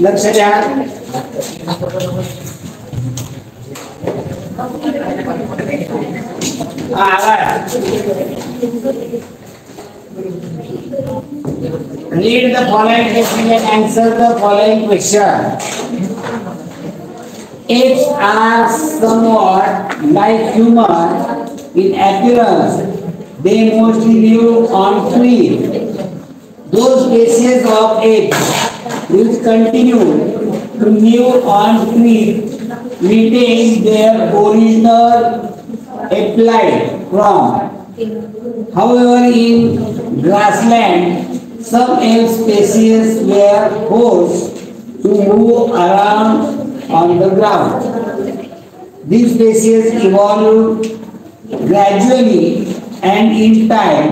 लक्ष द्या. Read the following question and answer the following question. Apes are somewhat like humans in appearance. They mostly live on trees. Those species of apes which continue to live on trees retain their original ape-like form. However, in grassland, some ape species were forced to move around on the ground. These species evolved gradually and in time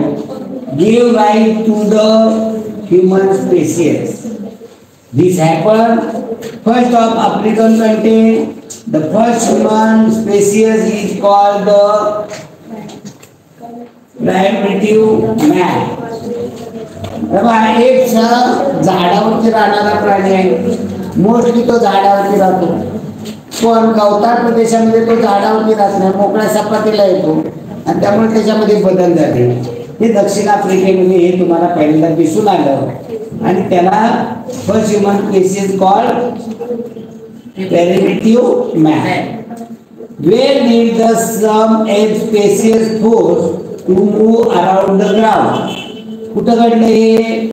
gave rise to the human species. This happened first of African continent. The first human species is called the primitive man. एक झाडावरती राहणारा प्राणी आहे. Mostly तो झाडावरती राहतो, पण गवताळ प्रदेशामध्ये तो झाडावरती राहत नाही, मोकळ्या सपाटीला येतो आणि त्यामुळे त्याच्यामध्ये बदल झाले. हे दक्षिण आफ्रिकेमध्ये हे तुम्हाला पहिल्यांदा दिसून आलं आणि त्याला first human species called primitive man. Where did the some ape species force to move around the ground? कुठं घडलं हे?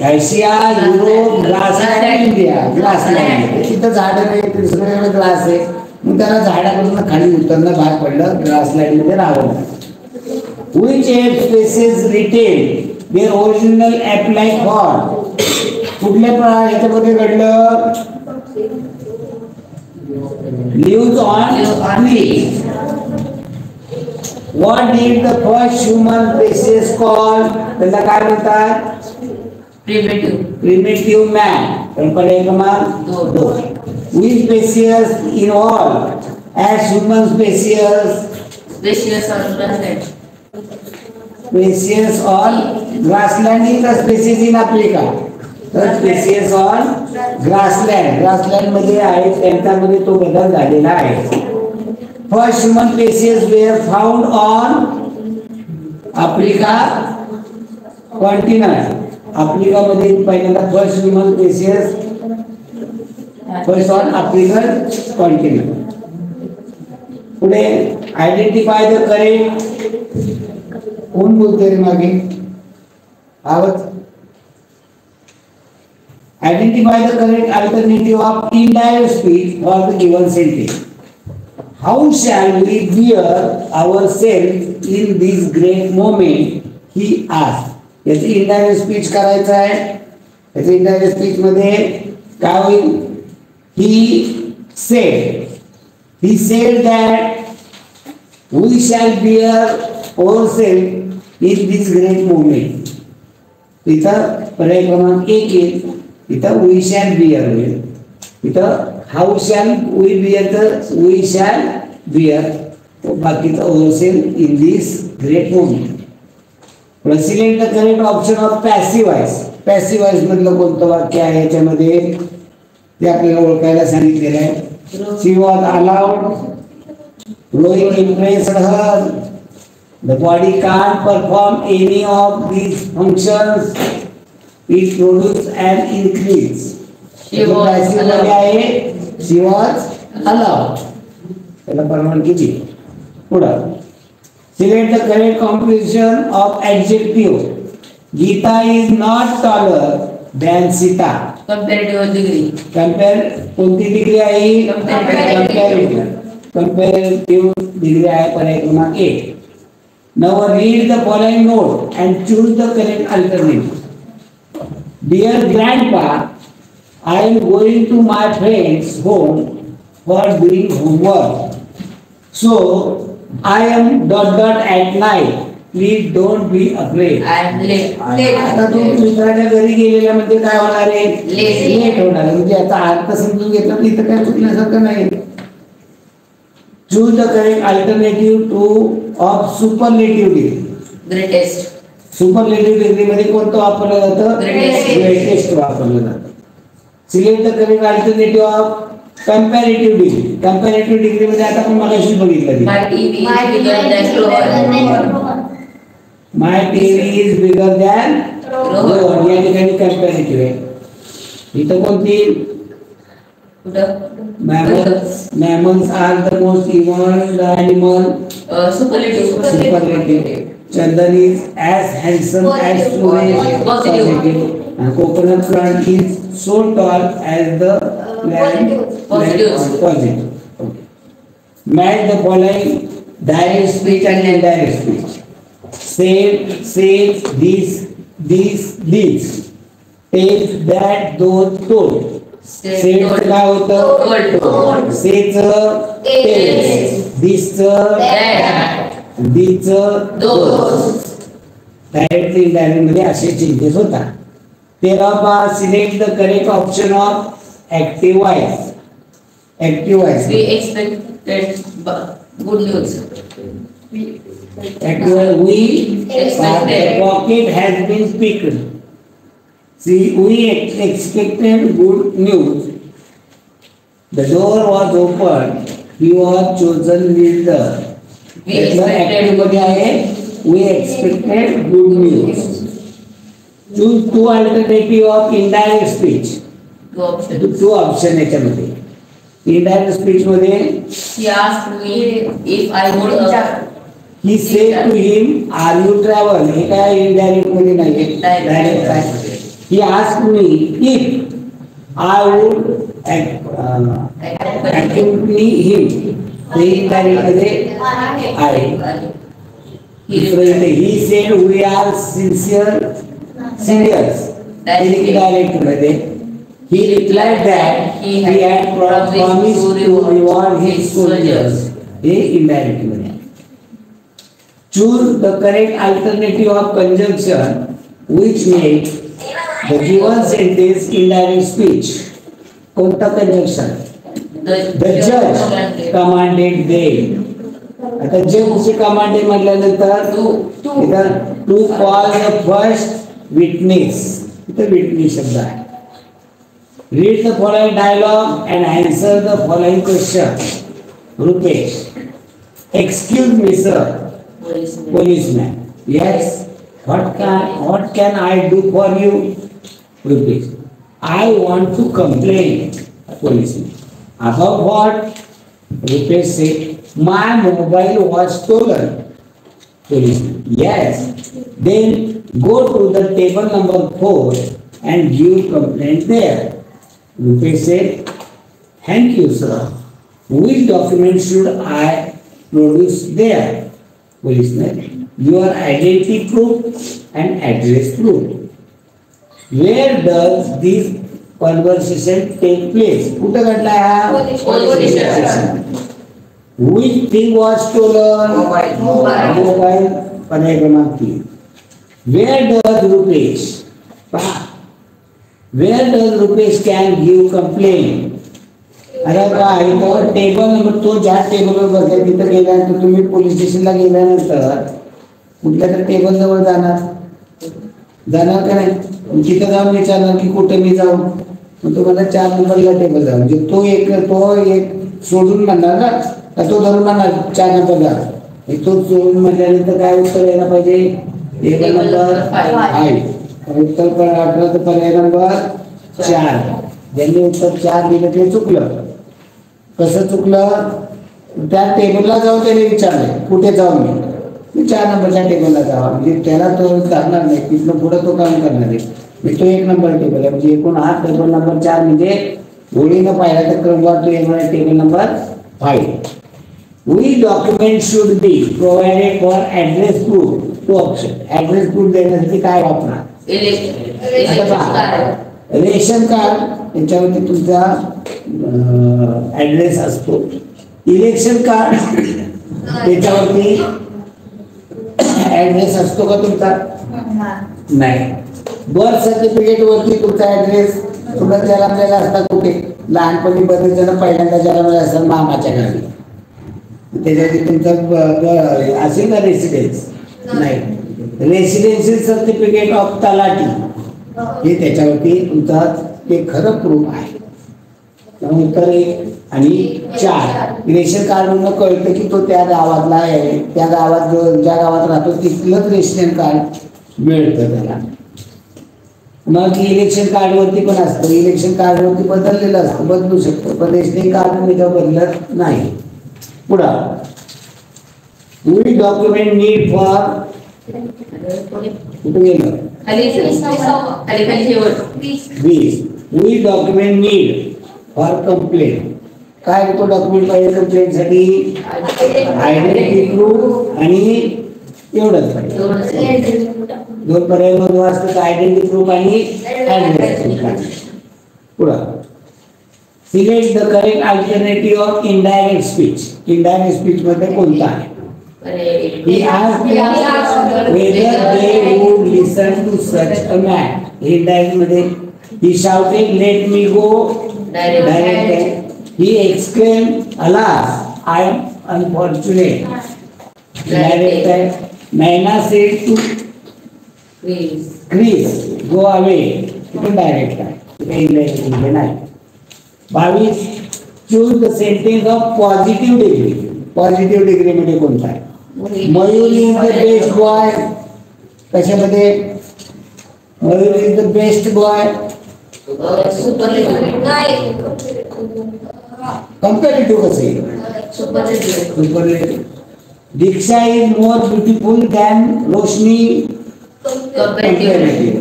आशिया, युरोप, ग्रासलँड, इंडिया. ग्रासलँड तिथं झाड नाही, दुसरीकडे ग्रास आहे, मग त्याला झाडापासून खाली उतरणं भाग पडलं, ग्रासलँड मध्ये राहावं. Which ape species retain their original ape-like form? कुठल्या ह्याच्यामध्ये घडलं? Lives on trees. What did the first human species called? त्याला काय म्हणतात? Primitive man. पर्याय क्रमांक 2. Which species evolved as human species? Species on grassland is the species in Africa. The species on grassland. Grassland मध्ये आहे, त्यांच्यामध्ये तो बदल झालेला आहे. First human species were found on Africa continent. Africa मध्ये पहिल्यांदा first human species first on African continent. पुढे आयडेंटिफाय द करेक्ट. कोण बोलते रे मागे? आवाज. Identify the correct alternative of indirect speech for the given sentence. How shall we bear ourselves in this great moment? He asked. याची indirect speech करायचं आहे. याची indirect speech मध्ये काय होईल? He said that we shall bear ourselves in this great moment. इथं पर्याय क्रमांक 1 येईल. इथं we shall bear होईल. इथं how shall we bear तर we shall bear. बाकीचं ourselves in this great moment. Select the correct option of passive voice. Passive voice मधलं कोणतं वाक्य आहे याच्यामध्ये ते आपल्याला ओळखायला सांगितलेलं आहे. She was allowed. Blowing impressed her. The body can't perform any of these functions. It produces an increase. She was allowed. त्याला परवानगी दिली. पुढं select the correct composition of adjective. Geeta is not taller than Sita. Comparative degree. कोणती degree आहे? Comparative degree आहे पर्याय क्रमांक 1. Now read the following note and choose the correct alternative. Dear Grandpa, I am going to my friend's home for doing homework. So I am ... at night. Please don't be afraid. I am late. आता तू मित्राच्या घरी गेलेल्या मध्ये काय होणार आहे? Late होणार. म्हणजे याचा अर्थ समजून घेतला तर इथं काय चुकल्यासारखं नाही. Choose the correct alternative to of superlative degree. Greatest. Superlative degree मध्ये कोणतं वापरलं जातं? Greatest वापरलं जातं. Select the correct alternative of comparative degree. Comparative degree मध्ये आता आपण मगाशी बघितलं my TV is bigger than Rohan. या ठिकाणी कंपॅरेटिव्ह आहे. इथं कोणती mammals are the most evolved animal. Superlative. Chandan is as handsome as Suresh. Positive. And coconut plant is so tall as the land. Positive. Okay. Match the following direct speech and indirect speech. Says this. Takes that those told. Set काय होतं सेच दिस दीच direct indirect मध्ये असे changes होतात. 13 select the correct option of active voice. Active voice we expected good news. Active we expected pocket has been speaked. See, we expected good news. The door was open. He was chosen leader. We expected good news. Choose two alternatives of indirect speech. Two options याच्यामध्ये. Indirect speech मध्ये he asked me if I would. He said to him, "Are you travel?" हे काय indirect मध्ये नाही, direct आहे. He asked me if I would accompany him. He said we are serious. He replied that he had promised to reward his soldiers. He indirectly. Choose the correct alternative of conjunction which makes the given sentence indirect speech. कोणता conjunction? The judge commanded them. आता जज commanded म्हटल्यानंतर to call the first witness. इथे witness शब्द आहे. Read the following dialogue and answer the following question. Rupesh, excuse me, sir. Policeman. Yes. What can I do for you? Rupesh, I want to complain. Policeman, about what? Rupesh said, my mobile was stolen. Policeman, yes. Then go to the table number 4 and give complaint there. Rupesh said, thank you, sir. Which document should I produce there? Policeman, your identity proof and address proof. Where does this conversation take place? कुठं घडला हा? Police station. Which thing was stolen? Mobile. पर्याय क्रमांक 3. Where does Rupesh can give complaint? अरे काय तो table number तो ज्या टेबलवर बसला तिथं गेल्यानंतर तुम्ही पोलीस स्टेशनला गेल्यानंतर कुठल्या तर टेबल जवळ जाणार का नाही? तिथं जाऊन विचारणार की कुठे मी जाऊ, मग तुम्हाला 4 नंबरला टेबल जाऊ. म्हणजे तो एक सोडून म्हणणार ना, तर तो धरून म्हणणार 4 नंबरला. तो सोडून म्हटल्यानंतर काय उत्तर यायला पाहिजे? Table number 5. उत्तर पर्याय नंबर 4. ज्यांनी उत्तर 4 दिलं ते चुकलं. कसं चुकलं? त्या टेबलला जाऊन त्याने विचारले कुठे जाऊ मी 4 नंबरच्या टेबलला जावा. म्हणजे त्याला तो करणार नाही, तिथलं पुढे तो काम करणार आहे. तो 1 नंबर टेबल आहे, म्हणजे एकूण हा टेबल नंबर 4 म्हणजे ओळीनं पाहिला तर क्रमवार तो येणार आहे table number 5. Which document should be provided for address proof? तो ऑप्शन ऍड्रेस प्रूफ देण्यासाठी काय वापरणार? रेशन कार्ड याच्यावरती तुमचा ऍड्रेस असतो. इलेक्शन कार्ड त्याच्यावरती ऍड्रेस असतो का तुमचा? नाही. बर्थ सर्टिफिकेट वरती तुमचा ऍड्रेस तुला जन्मलेला असता कुठे? लहानपणी बरेच जण पहिल्यांदा जन्मलेला असतात मामाच्या गावी, त्याच्यावरती तुमचा असेल ना रेसिडेन्स? नाही. रेसिडेन्शियल सर्टिफिकेट ऑफ तलाठी हे त्याच्यावरती तुमचा ते खरं प्रूफ आहे. उत्तर 1 आणि 4. रेशन कार्डवरून कळतं की तो त्या गावातला आहे, त्या गावात ज्या गावात राहतो तिथलंच रेशन कार्ड मिळतं त्याला. मग इलेक्शन कार्डवरती पण असतं, इलेक्शन कार्डवरती बदललेलं असतं, बदलू शकतो, पण रेशनिंग कार्ड मी बदलत नाही. पुढं which document need for which document need for complaint. काय तो डॉक्युमेंट पाहिजे कंप्लेंटसाठी? आयडेंटिटी प्रूफ आणि एवढंच पाहिजे. 2 पर्याय मधून असतं, आयडेंटिटी प्रूफ आणि ऍड्रेस प्रूफ. पुढं select the correct alternative of indirect speech. Indirect speech मध्ये कोणता आहे? He asked them whether they would listen to such a man. Indirect मध्ये he shouted, "Let me go." Direct. He exclaimed, "Alas, I am unfortunate." Direct. Naina said to Chris, "Go away." Indirect आहे. Indirect म्हणजे नाही. 22. Choose the sentence of positive degree. Positive degree मध्ये कोणता आहे? Mayur is the best boy. कशामध्ये? Mayur is the best boy. Comparative कसं आहे? Superlative. Diksha is more beautiful than Roshni. Comparative.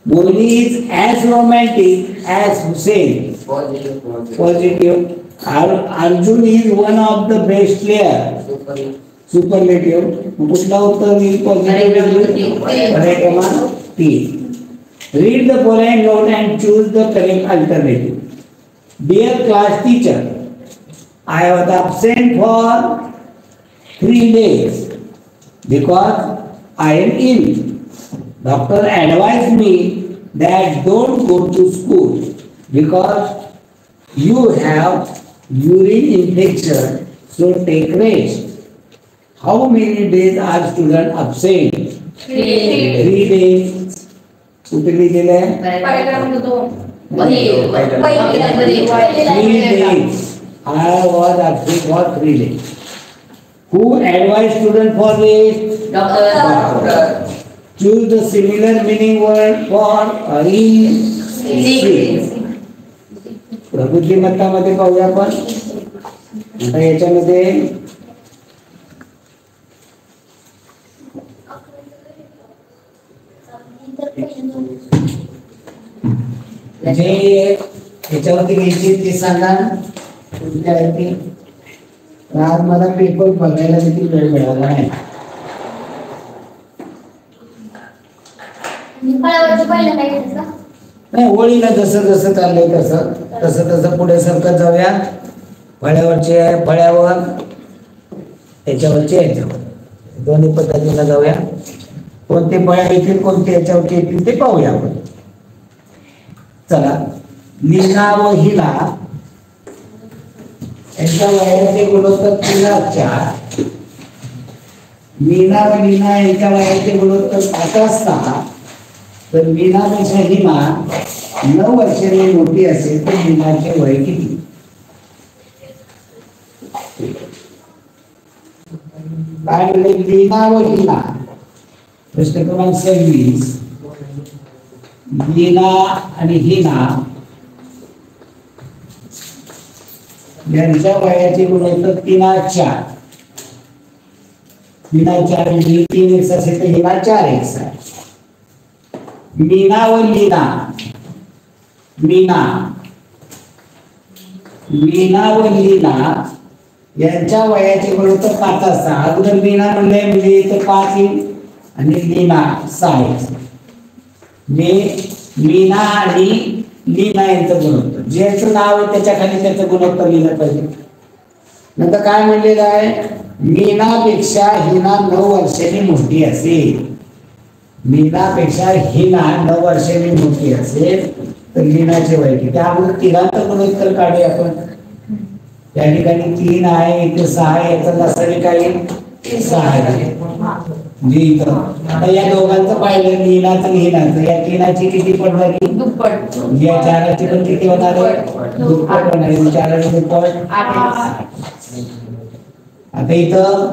Mohini is as romantic as Hussain. Positive. Arjun is one of the best player. Superlative. कुठला उत्तर येईल? Positive. पर्याय क्रमांक 3. Read the following note and choose the correct alternative. Dear class teacher, I was absent for 3 days because I am ill. Doctor advised me that don't go to school because you have urine infection, so take rest. How many days are students absent? 3 days. कुठे लिहिलेलं आहे? 3 days. I was absent for 3 days. Who advised student for this? Doctor. Choose the similar meaning word for read. बुद्धिमत्तामध्ये पाहूया आपण. आता याच्यामध्ये जे याच्यावरती घ्यायची ते सांगा. आज मला पेपर बघायला देखील वेळ मिळाला नाही. नाही, होळीला जसं जसं चाललंय तसं तसं तसं पुढे सरकत जाऊया. फळ्यावरचे फळ्यावर, याच्यावरचे याच्यावर, दोन्ही पद्धतीने जाऊया. कोणते फळ्या येतील कोणते याच्यावरती येतील ते पाहूया आपण. चला. लीना व हिना यांच्या वयाचे गुणोत्तर 3:4. मीना व लीना यांच्या वयाचे गुणोत्तर 5 असता तर मीनापेक्षा हिना 9 वर्षांनी मोठी असेल तर मीनाचे वय किती? काय म्हणले? लीना व हिना. प्रश्न क्रमांक 26. लीना आणि हिना यांच्या वयाचे गुणोत्तर 3:4. मीना 4 असेल तर हिना 4x आहे. मीना व लीना, मीना व लीना यांच्या वयाचे गुणोत्तर 5 असतात. अगोदर मीना म्हणले म्हणजे इथं 5 येईल आणि लीना 6. मीना आणि लीना यांचं गुणोत्तर, ज्याचं नाव आहे त्याच्या खाली त्याचं गुणोत्तर लिहिलं पाहिजे. नंतर काय म्हणलेलं आहे? मीनापेक्षा हिना 9 वर्षांनी मोठी असेल. मीनापेक्षा हिना 9 वर्षांनी मोठी असेल तर लीनाचे वय किती? त्यामुळे तिघांचं गुणोत्तर काढूया आपण. या ठिकाणी 3 आहे, इथे 6 आहे, याचा लसावी काय 6 आहे. म्हणजे इथं आता या दोघांचं पाहिलं लीनाचं लिहिणाचं या तीनाची किती पट झाली दुप्पट या चाराची पण किती होणार आहे दुप्पट होणार आहे चाराची दुप्पट 8 आता इथं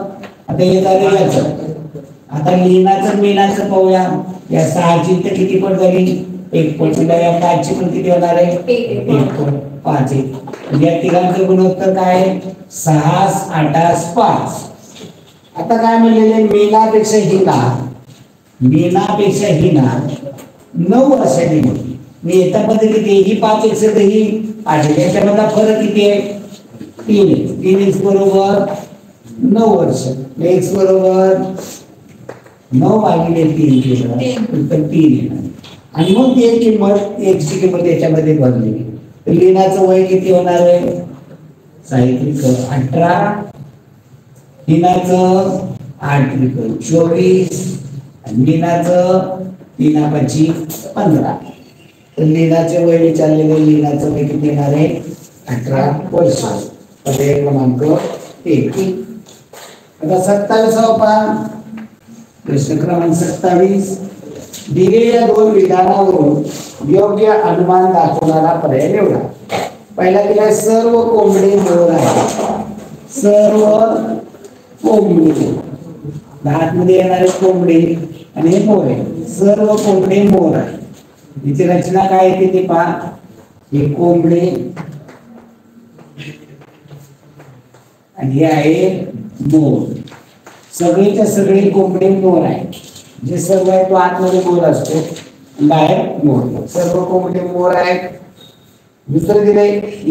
आता हे झालं याचं आता लीनाचं मीनाचं पाहूया या 6ची तर किती पट झाली 1 पट या 5ची पण किती होणार आहे 1 पट 5 या तिघांचं गुणोत्तर काय 6 8 5 आता काय म्हणलेले मीनापेक्षा हिना 9 वर्षांनी मोठी मी याच्यामध्ये किती ही 5 पेक्षा तर ही 8 याच्यामधला फरक किती आहे 3 बरोबर 9 वर्ष x बरोबर 9 भागिले 3 केलं तर 3 येणार आणि मग ती किंमत x ची किंमत याच्यामध्ये भरली तर लीनाचं वय किती होणार आहे साहित्रिक 18 हिनाचं 8 24 आणि मीनाचं 3 15 तर लीनाचे वय विचारलेले लीनाचं वय किती येणार आहे 18 वर्ष पर्याय क्रमांक 1 आता 27 प्रश्न क्रमांक 27 दिलेल्या 2 विधानावरून योग्य अनुमान दाखवणारा पर्याय निवडा पहिला दिला सर्व कोंबडे मोर आहेत सर्व कोंबडे आतमध्ये येणारे कोंबडे आणि हे मोर आहे सर्व कोंबडे मोर आहे तिची रचना काय आहे ते पहा हे कोंबडे आणि हे आहे मोर सगळेच्या सगळे कोंबडे मोर आहेत जे सर्व आहे तो आतमध्ये मोर असतो बाहेर मोर सर्व कोंबडे मोर आहेत दुसरं दिले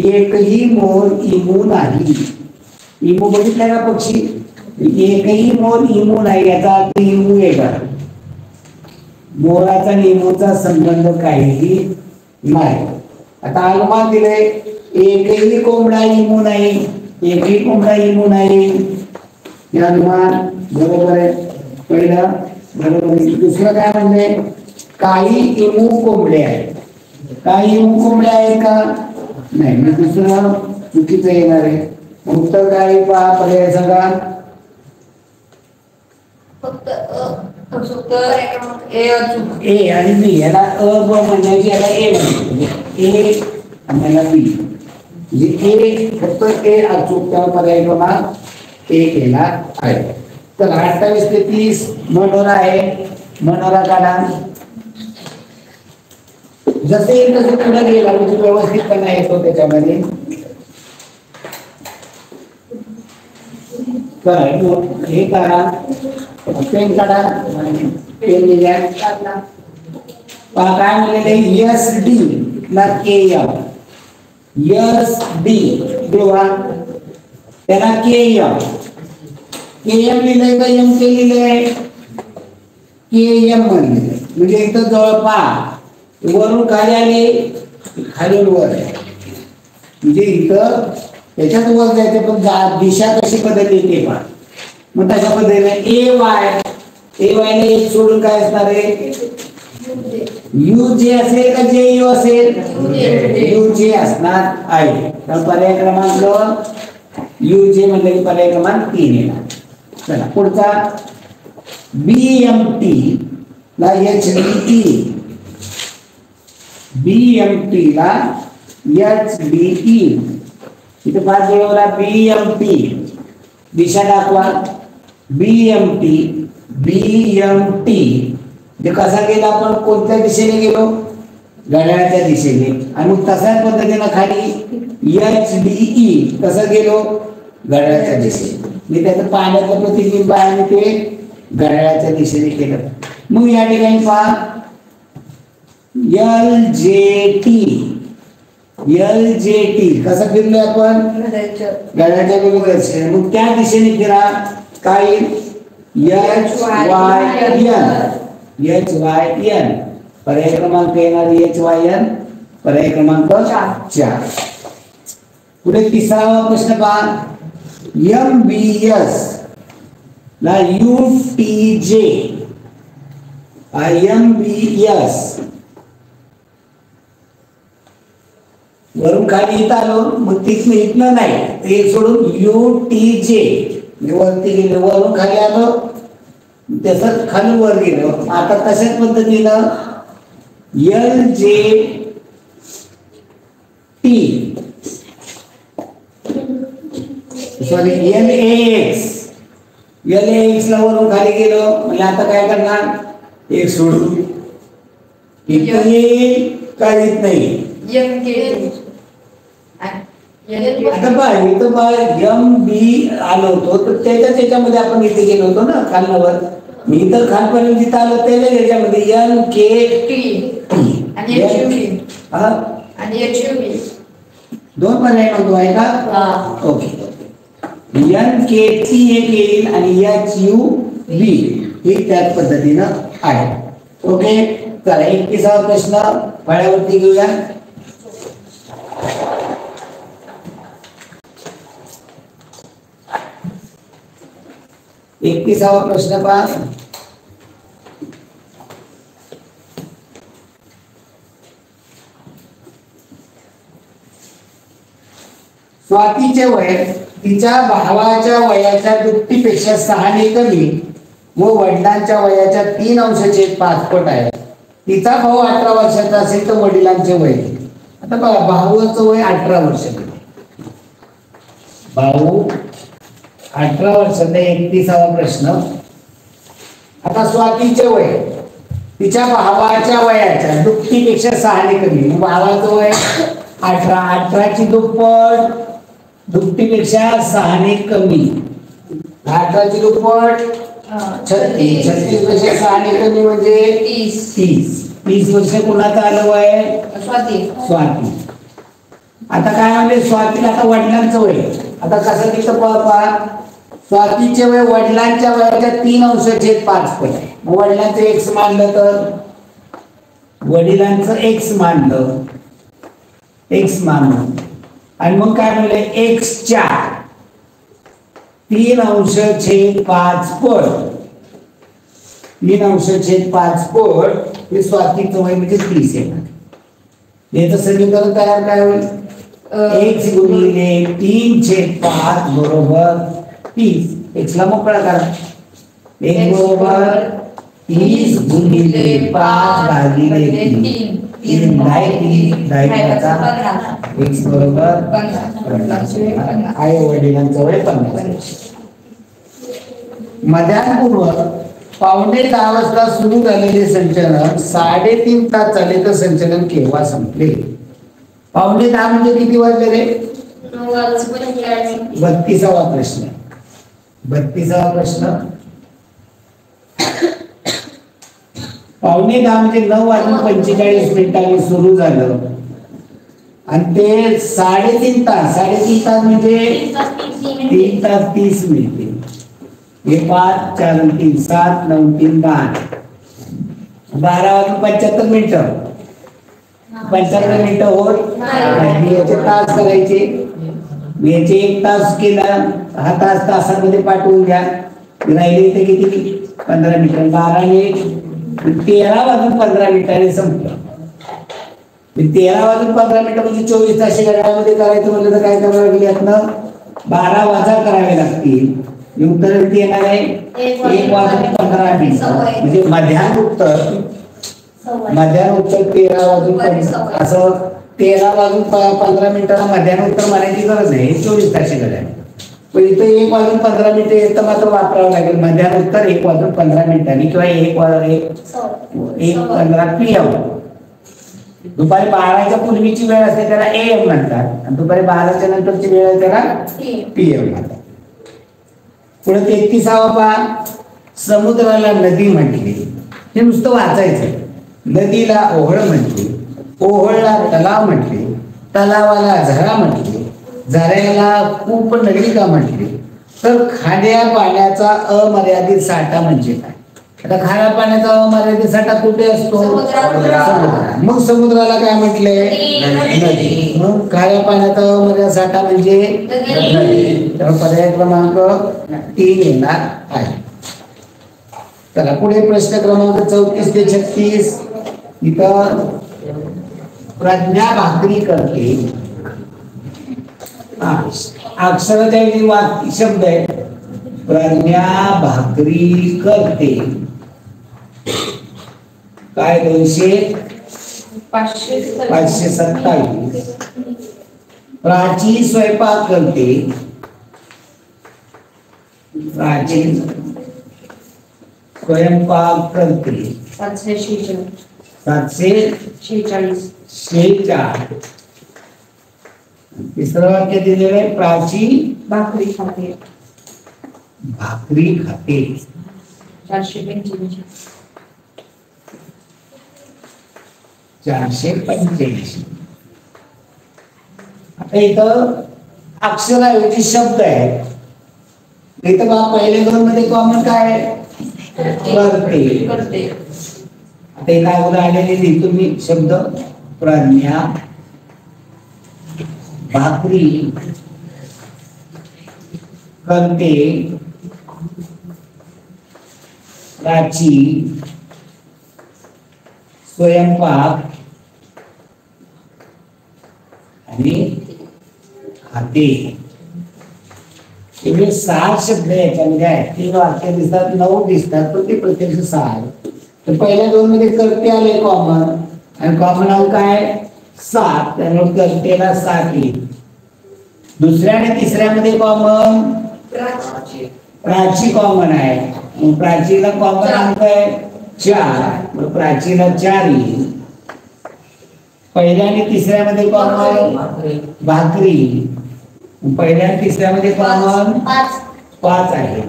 एकही मोर इमू नाही इमू बघितला का पक्षी एकही मोर इमू नाही याचा अर्थ इमू आहे मोराचा आणि इमूचा संबंध काहीही नाही आता अनुमान दिले एकही कोंबडा इमू नाही एकही कोंबडा इमू नाही हे अनुमान बरोबर आहे पहिलं बरोबर आहे दुसरं काय म्हणले काही इमू कोंबडे आहेत काही इमू कोंबडे आहेत का नाही मग दुसरं चुकीचं येणार आहे उत्तर काय पहा पर्याय सगळा फक्त ए आणि बी याला अ ब म्हणायची याला ए म्हणायची ए आणि याला बी म्हणजे ए फक्त ए अचूक त्या पर्याय क्रमांक 1 येणार आहे तर 28 ते 30 मनोरा आहे मनोरा काढा जसे येईल तसे पुढे गेला म्हणजे व्यवस्थितपणा येतो त्याच्यामध्ये हे करा पेन काढा पेन लिहा काय म्हणलेले एस डी ला के एम एस डी देवा त्याला के एम लिहिलंय का एम के लिहिलंय के एम म्हणले म्हणजे इथं जवळपास वरून खाली आले खालून वर म्हणजे इथं त्याच्यात वर जायचं पण दिशा कशी बदलली ते पण मग तशा पद्धतीने ए वाय ला एक सोडून काय असणार आहे यू जे असेल का जे यू असेल यू जे असणार आहे तर पर्याय क्रमांक यू जे म्हणजे पर्याय क्रमांक 3 येणार चला पुढचा BMT ला HDE BMT ला HDE इथे पाच वेळा BMT दिशा दाखवा BMT जे कसा गेला आपण कोणत्या दिशेने गेलो घड्याळाच्या दिशेने आणि मग तशाच पद्धतीने खाली HDE कसं गेलो घड्याळाच्या दिशेने मी त्याचं पाण्याचं प्रतिबिंब आहे आणि ते घड्याळाच्या दिशेने केलं मग या ठिकाणी पहा LJT कसं फिरलोय आपण घड्याळाच्या विरुद्ध दिशेने मग त्या दिशेने फिरा काय HYN पर्याय क्रमांक येणार HYN पर्याय क्रमांक 4 पुढे तिसरा प्रश्न पहा MBS ला UTJ MBS वरून खाली इथं आलो मग तिथनं इथनं नाही ते सोडून UTJ वरती गेलो वरून खाली आलो तसंच खाली वर गेलं. आता तशाच पद्धतीनं LJT सॉरी LAX ला वरून खाली गेलो म्हणजे आता काय करणार एक सोडून इथं येईल का येत नाही. आता बघ इथं बघ MB आलो होतो तर त्याच्यामध्ये आपण इथे गेलो होतो ना खालनावर. मी तर खालपर्यंत जिथं आलो त्याच्यामध्ये NKT आणि HUB दोन पर्याय नव्हतो आहे का. ओके NKT एक येईल आणि HUB हे त्याच पद्धतीनं आहे. ओके चला 31वा प्रश्न फळ्यावरती घेऊया. एकतीसावा प्रश्न पहा. स्वातीचे वय तिच्या भावाच्या वयाच्या दुप्पटीपेक्षा 6 कमी व वडिलांच्या वयाच्या 3/5 पट आहे. तिचा भाऊ 18 वर्षाचा असेल तर वडिलांचे वय. आता बघा भावाचं वय 18 वर्ष. भाऊ 18 वर्षाचा 31वा प्रश्न. आता स्वातीचे वय तिच्या भावाच्या वयाच्या दुप्पटीपेक्षा 6 कमी. भावाचं वय 18, 18ची दुप्पट दुप्पटीपेक्षा 6 कमी. 18ची दुप्पट 36, 36 पेक्षा 6 कमी म्हणजे 30 वर्ष कोणाचं आलं वय स्वाती. आता काय म्हणजे स्वातीला आता वडिलांचं वय. आता कसं तिथं पहा स्वातीचे वय वडिलांच्या वयाच्या 3/5 पट आहे. वडिलांचं X मानलं तर वडिलांचं X मानलं आणि मग काय म्हणले X च्या 3/5 पट 3/5 पट हे स्वातीचं वय म्हणजे 30 येणार. याचं समीकरण तयार काय होईल X गुणिले 3/5 बरोबर 30. X ला मोकळा करा. X बरोबर 30 गुणिले 5 भागिले 3 X बरोबर आई वडिलांचं वय 50. मध्यान्हपूर्व 9:45 वाजता सुरू झालेले संचलन 3.5 तास चालले तर संचलन केव्हा संपले. 9:45 म्हणजे किती वाजले रे. 32वा प्रश्न. 32वा प्रश्न. 9:45 म्हणजे 9:45 सुरू झालं आणि ते 3.5 तास. 3.5 तास म्हणजे 3 तास 30 मिनिटे. हे 5 4 3 7 9 3 10 12:75 मिनिटं. 75 मिनिटं होत याचे तास करायचे. याचे 1 तास केला. हा तासामध्ये पाठवून द्या. राहिले ते किती 15 मिनिटं. 12 ने 13:15 संपलं. 13:15 म्हणजे 24 तास घड्याळामध्ये करायचं म्हणलं तर काय करावं लागेल. यातनं 12 वजा करावे लागतील. उत्तर किती येणार आहे 1:15 म्हणजे मध्यान्ह उत्तर 13:15 असं 13:15 मिनिटाला मध्यान्ह उत्तर म्हणायची गरज नाही. 24 तास घड्याळ. पण इथं 1:15 येतं मात्र वापरावं लागेल. मध्यान्ह उत्तर 1:15 किंवा 1:15 PM. दुपारी 12च्या पूर्वीची वेळ असते त्याला AM म्हणतात आणि दुपारी 12च्या नंतरची वेळ आहे त्याला PM म्हणतात. पुढे 33वा पहा. समुद्राला नदी म्हटली. हे नुसतं वाचायचं. नदीला ओहळ म्हटली. ओहळला तलाव म्हटले. तलावाला झरा म्हटले. झऱ्याला कूप नलिका म्हटली. तर खाऱ्या पाण्याचा अमर्यादित साठा म्हणजे काय. आता खाऱ्या पाण्याचा अमर्यादित साठा कुठे असतो समुद्रात. मग समुद्राला काय म्हटले नदी. मग खाऱ्या पाण्याचा अमर्यादित साठा म्हणजे नदी. तर पर्याय क्रमांक 3 येणार आहे. चला पुढे प्रश्न क्रमांक 34 ते 36. इथं प्रज्ञा भाकरी करते. अक्षराच्या शब्द आहे प्रज्ञा भाकरी करते. काय 527. प्राची स्वयंपाक करते. प्राची स्वयंपाक करते. 746. तिसरं वाक्य दिलेलं आहे प्राची भाकरी खाते. भाकरी खाते. 485. 485. आता इथं अक्षराऐवजी शब्द आहे. इथं बघा पहिल्या दोन मध्ये कॉमन काय आहे? करते. आता इथं अगोदर आलेले लिहितो मी शब्द. प्रज्ञा भाकरी करते. प्राची स्वयंपाक आणि खाते. हे 6 शब्द याच्यामध्ये आहेत. 3 वाक्य दिसतात, 9 दिसतात, पण ते प्रत्यक्ष 6 आहेत. तर पहिल्या दोन मध्ये करते आले कॉमन, आणि कॉमन अंक काय 7, त्यामुळे करतेला 7 येईल. दुसऱ्या आणि तिसऱ्यामध्ये कॉमन प्राची कॉमन आहे. मग प्राचीला कॉमन अंक आहे 4, मग प्राचीला 4 येईल. पहिल्या आणि तिसऱ्यामध्ये कॉमन भाकरी, पहिल्या आणि तिसऱ्यामध्ये कॉमन 5 आहे.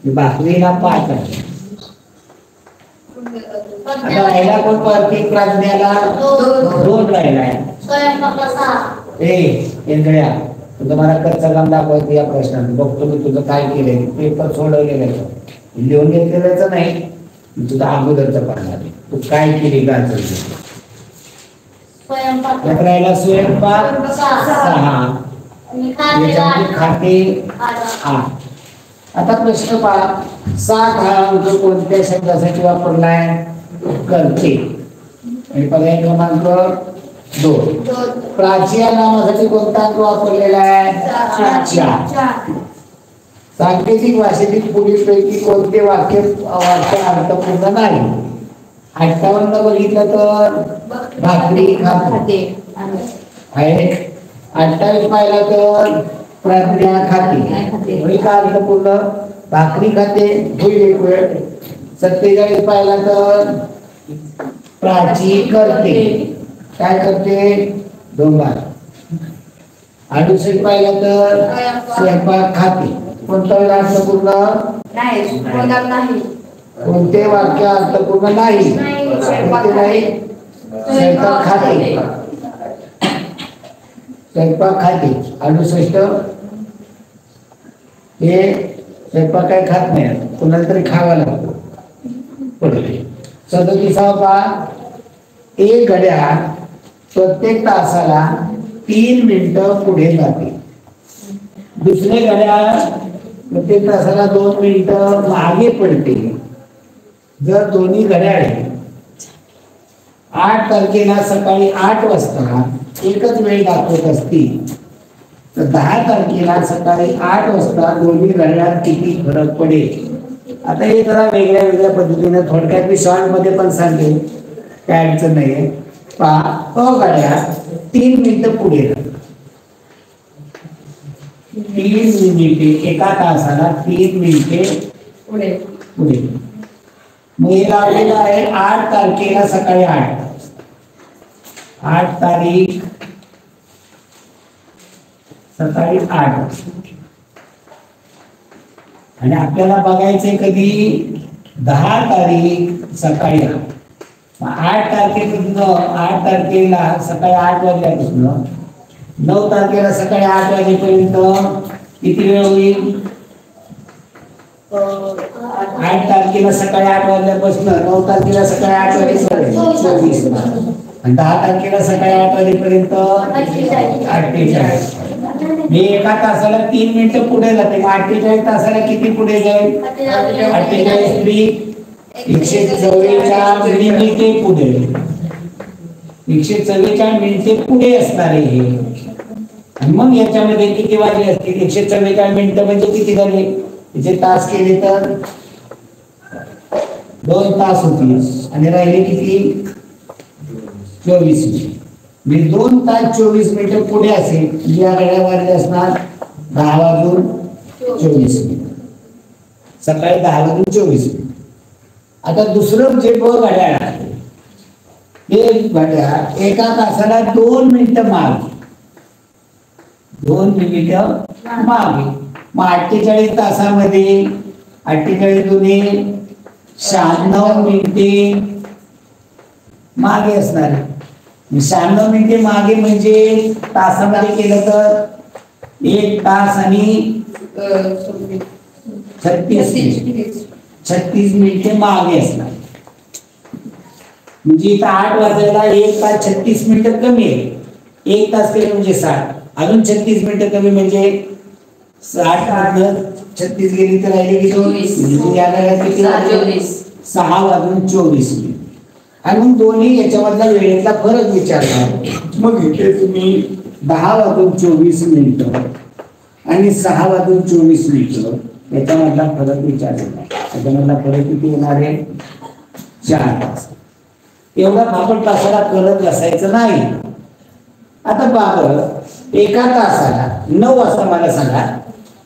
भाकरीला 5 आहे. आता राहिला कोण परफेक्ट प्रज्ञाला 2 राहिला आहे. तुम्हाला कच्चं काम दाखवायचं या प्रश्नात. बघतो मी तुझं काय केलंय. पेपर सोडवलेलं आहे, लिहून घेतलेलं नाही, तुझं अगोदरचं पाहणार. तू काय केली का राहिला स्वयंपाक 6, खाते 8. आता प्रश्न पहा, 7 हा अंक कोणत्या शब्दासाठी वापरलाय? करते. आणि पर्याय क्रमांक 2. प्राची या नामासाठी कोणता अंक वापरलेला आहे? 4. सांकेतिक भाषेतील पुढीलपैकी कोणते वाक्य अर्थपूर्ण नाही? 58 बघितलं तर भाकरी खाते आहे. 28 पाहिला तर प्रज्ञा खाते. होईल का अर्थपूर्ण? भाकरी खाते होईल एक वेळ. 47 पाहिला तर प्राची करते. काय करते? 2 बार. 68 पाहिला तर स्वयंपाक खाते. कोणता वेळ अर्थपूर्ण नाही? कोणते वाक्य अर्थपूर्ण नाही? कोणते नाही? स्वयंपाक खाते. स्वयंपाक खाते. 68 हे स्वयंपाक काय खात नाही, कोणाला तरी खावा लागतो. 37 एक घड्याळ प्रत्येक तासाला 3 मिनिटं पुढे जाते. दुसरे घड्याळ प्रत्येक तासाला 2 मिनिटं मागे पडते. जर दोन्ही घड्याळे 8 तारखेला सकाळी 8 वाजता एकच वेळ दाखवत असतील, तर 10 तारखेला सकाळी 8 वाजता दोन्ही घड्याळात किती फरक पडेल? आता हे जरा वेगळ्या वेगळ्या पद्धतीने थोडक्यात मी शॉर्ट मध्ये पण सांगेन, काय अडचण नाहीये. पहा, घड्याळ 3 मिनिटं पुढे जाते. 3 मिनिटे एका तासाला 3 मिनिटे पुढे. मग हे लावलेलं आहे 8 तारखेला सकाळी 8 तारीख सकाळी 8. आणि आपल्याला बघायचंय कधी? 10 तारीख सकाळी 8. 8 तारखेला सकाळी 8 वाजल्यापासून 9 तारखेला सकाळी 8 वाजेपर्यंत किती वेळ होईल? 8 तारखेला सकाळी 8 वाजल्यापासून 9 तारखेला सकाळी 8 वाजेपर्यंत 24. आणि 10 तारखेला सकाळी 8 वाजेपर्यंत 48. हे एका तासाला 3 मिनिटं पुढे जाते. 48 तासाला किती पुढे जाईल? 48 144 मिनिटे पुढे. 144 मिनिटे पुढे असणार आहे हे. आणि मग याच्यामध्ये किती वाजले असतील? 144 मिनिटं म्हणजे किती झाले? तिचे तास केले तर 2 तास होतील आणि राहिले किती 24 मिनिट. मी 2 तास 24 मिनिटं पुढे असेल या घड्याळ वाजले असणार 10 वाजून 24 मिनिट. सकाळी 10 वाजून 24 मिनिट. आता दुसरं जे घड्याळ आहे हे घड्याळ एका तासाला 2 मिनिटं मागे 2 मिनिटं मागे. मग 48 तासामध्ये 48 दुने 96 मिनिटे मागे असणार आहे. 96 मिनिटे मागे म्हणजे तासामध्ये केलं तर 1 तास आणि 36 मिनिटे मागे असणार. म्हणजे इथं 8 वाजायला 1 तास 36 मिनिटं कमी आहे. 1 तास केले म्हणजे 60 अजून 36 मिनिटं कमी म्हणजे 60 36 गेली तर राहिले की 6 वाजून 24 मिनिट. आणि मग दोन्ही याच्यामधला वेळेतला फरक विचारला. मग इथे तुम्ही 10 वाजून 24 मिनिटं आणि 6 वाजून 24 मिनिटं याच्यामधला फरक विचारलेला. त्याच्यामधला फरक किती येणार आहे 4 तास. एवढा फापट तासाला करत बसायचं नाही. आता बाबा एका तासाला 9 वाजता मला सांगा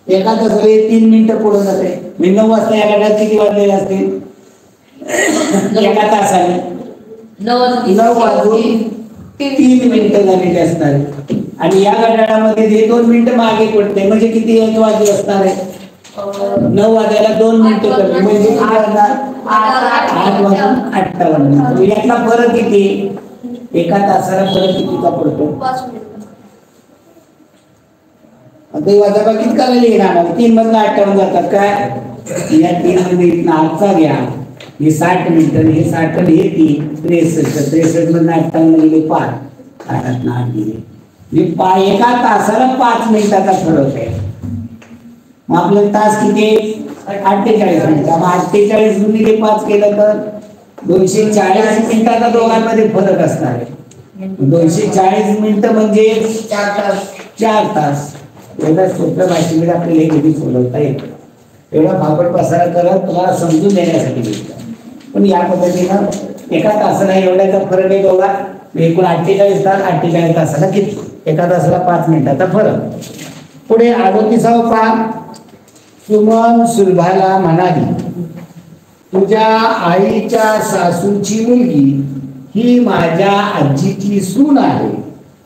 एका तासाला 3 मिनिटं पुढे जाते. मी 9 वाजता या घड्याळात किती वाजलेले असतील एका तासाने 9 वाजून 3 मिनिटं झालेली असणार. आणि या घड्याळामध्ये जे 2 मिनिटं मागे पडते म्हणजे किती वाजले असणार आहे 9 वाजायला 2 मिनिटं कमी म्हणजे 8 वाजून 58 मिनिटं. यातला फरक किती एका तासाला फरक कितीचा पडतो. आता वजाबाकीत करायला येणार 3 मधून 58 जातात काय या 3 मध्ये आजचा घ्या हे 60 मिनिटं हे 60 आणि हे 3 63 मधून 58 गेले 5 8 गेले एका तासाला 5 मिनिटाचा फरक आहे. मग आपलं तास किती 48 मिनिटं. मग 48 गुणिले 5 केलं तर 240 मिनिटाचा दोघांमध्ये फरक असणार आहे. 240 मिनिटं म्हणजे 4 तास. एवढ्या सोप्या भाषेमध्ये आपल्याला हे कधी सोडवता येतं. एवढा फापट पसारा करत तुम्हाला समजून देण्यासाठी घेतला. पण या पद्धतीनं एका तासाला एवढ्याचा फरक आहे दोघा एकूण 48 तास 48 तासाला किती एका तासाला 5 मिनिटाचा फरक. पुढे 38वा पान. सुमन सुलभाला म्हणाली तुझ्या आईच्या सासूची मुलगी ही माझ्या आजीची सून आहे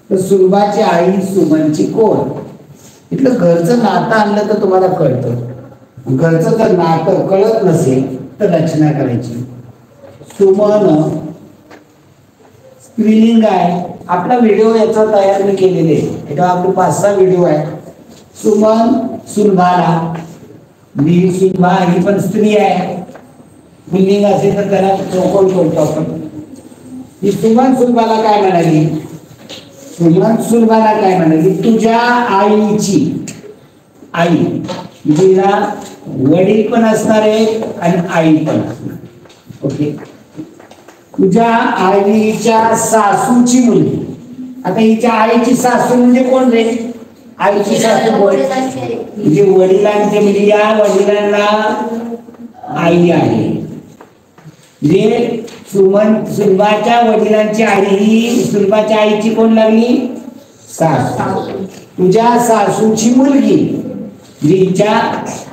तर सुलभाची आई सुमनची कोण. इथलं घरचं नातं आणलं तर तुम्हाला कळतं. घरचं जर नातं कळत नसेल तर रचना करायची. सुमन स्त्रीलिंग आहे. आपला व्हिडिओ याचा तयार मी केलेले याच्यावर आपले 5-6 व्हिडिओ आहे. सुमन सुलभाला मी सुलभा ही पण स्त्री आहे. पुल्लिंग असेल तर त्याला चौकोन करतो आपण. ही सुमन सुलभाला काय म्हणाली सुमन सुलभाला काय म्हणाली तुझ्या आईची आई जिला वडील पण असणार आहे आणि आई पण असणार. ओके. तुझ्या आईच्या सासूची मुलगी. आता हिच्या आईची सासू म्हणजे कोण रे आईची सासू म्हणजे वडिलांचे म्हणजे या वडिलांना आई आहे. म्हणजे सुमन सुलभाच्या वडिलांची आई ही सुलभाच्या आईची कोण लागली सासू. तुझ्या सासूची मुलगी जिच्या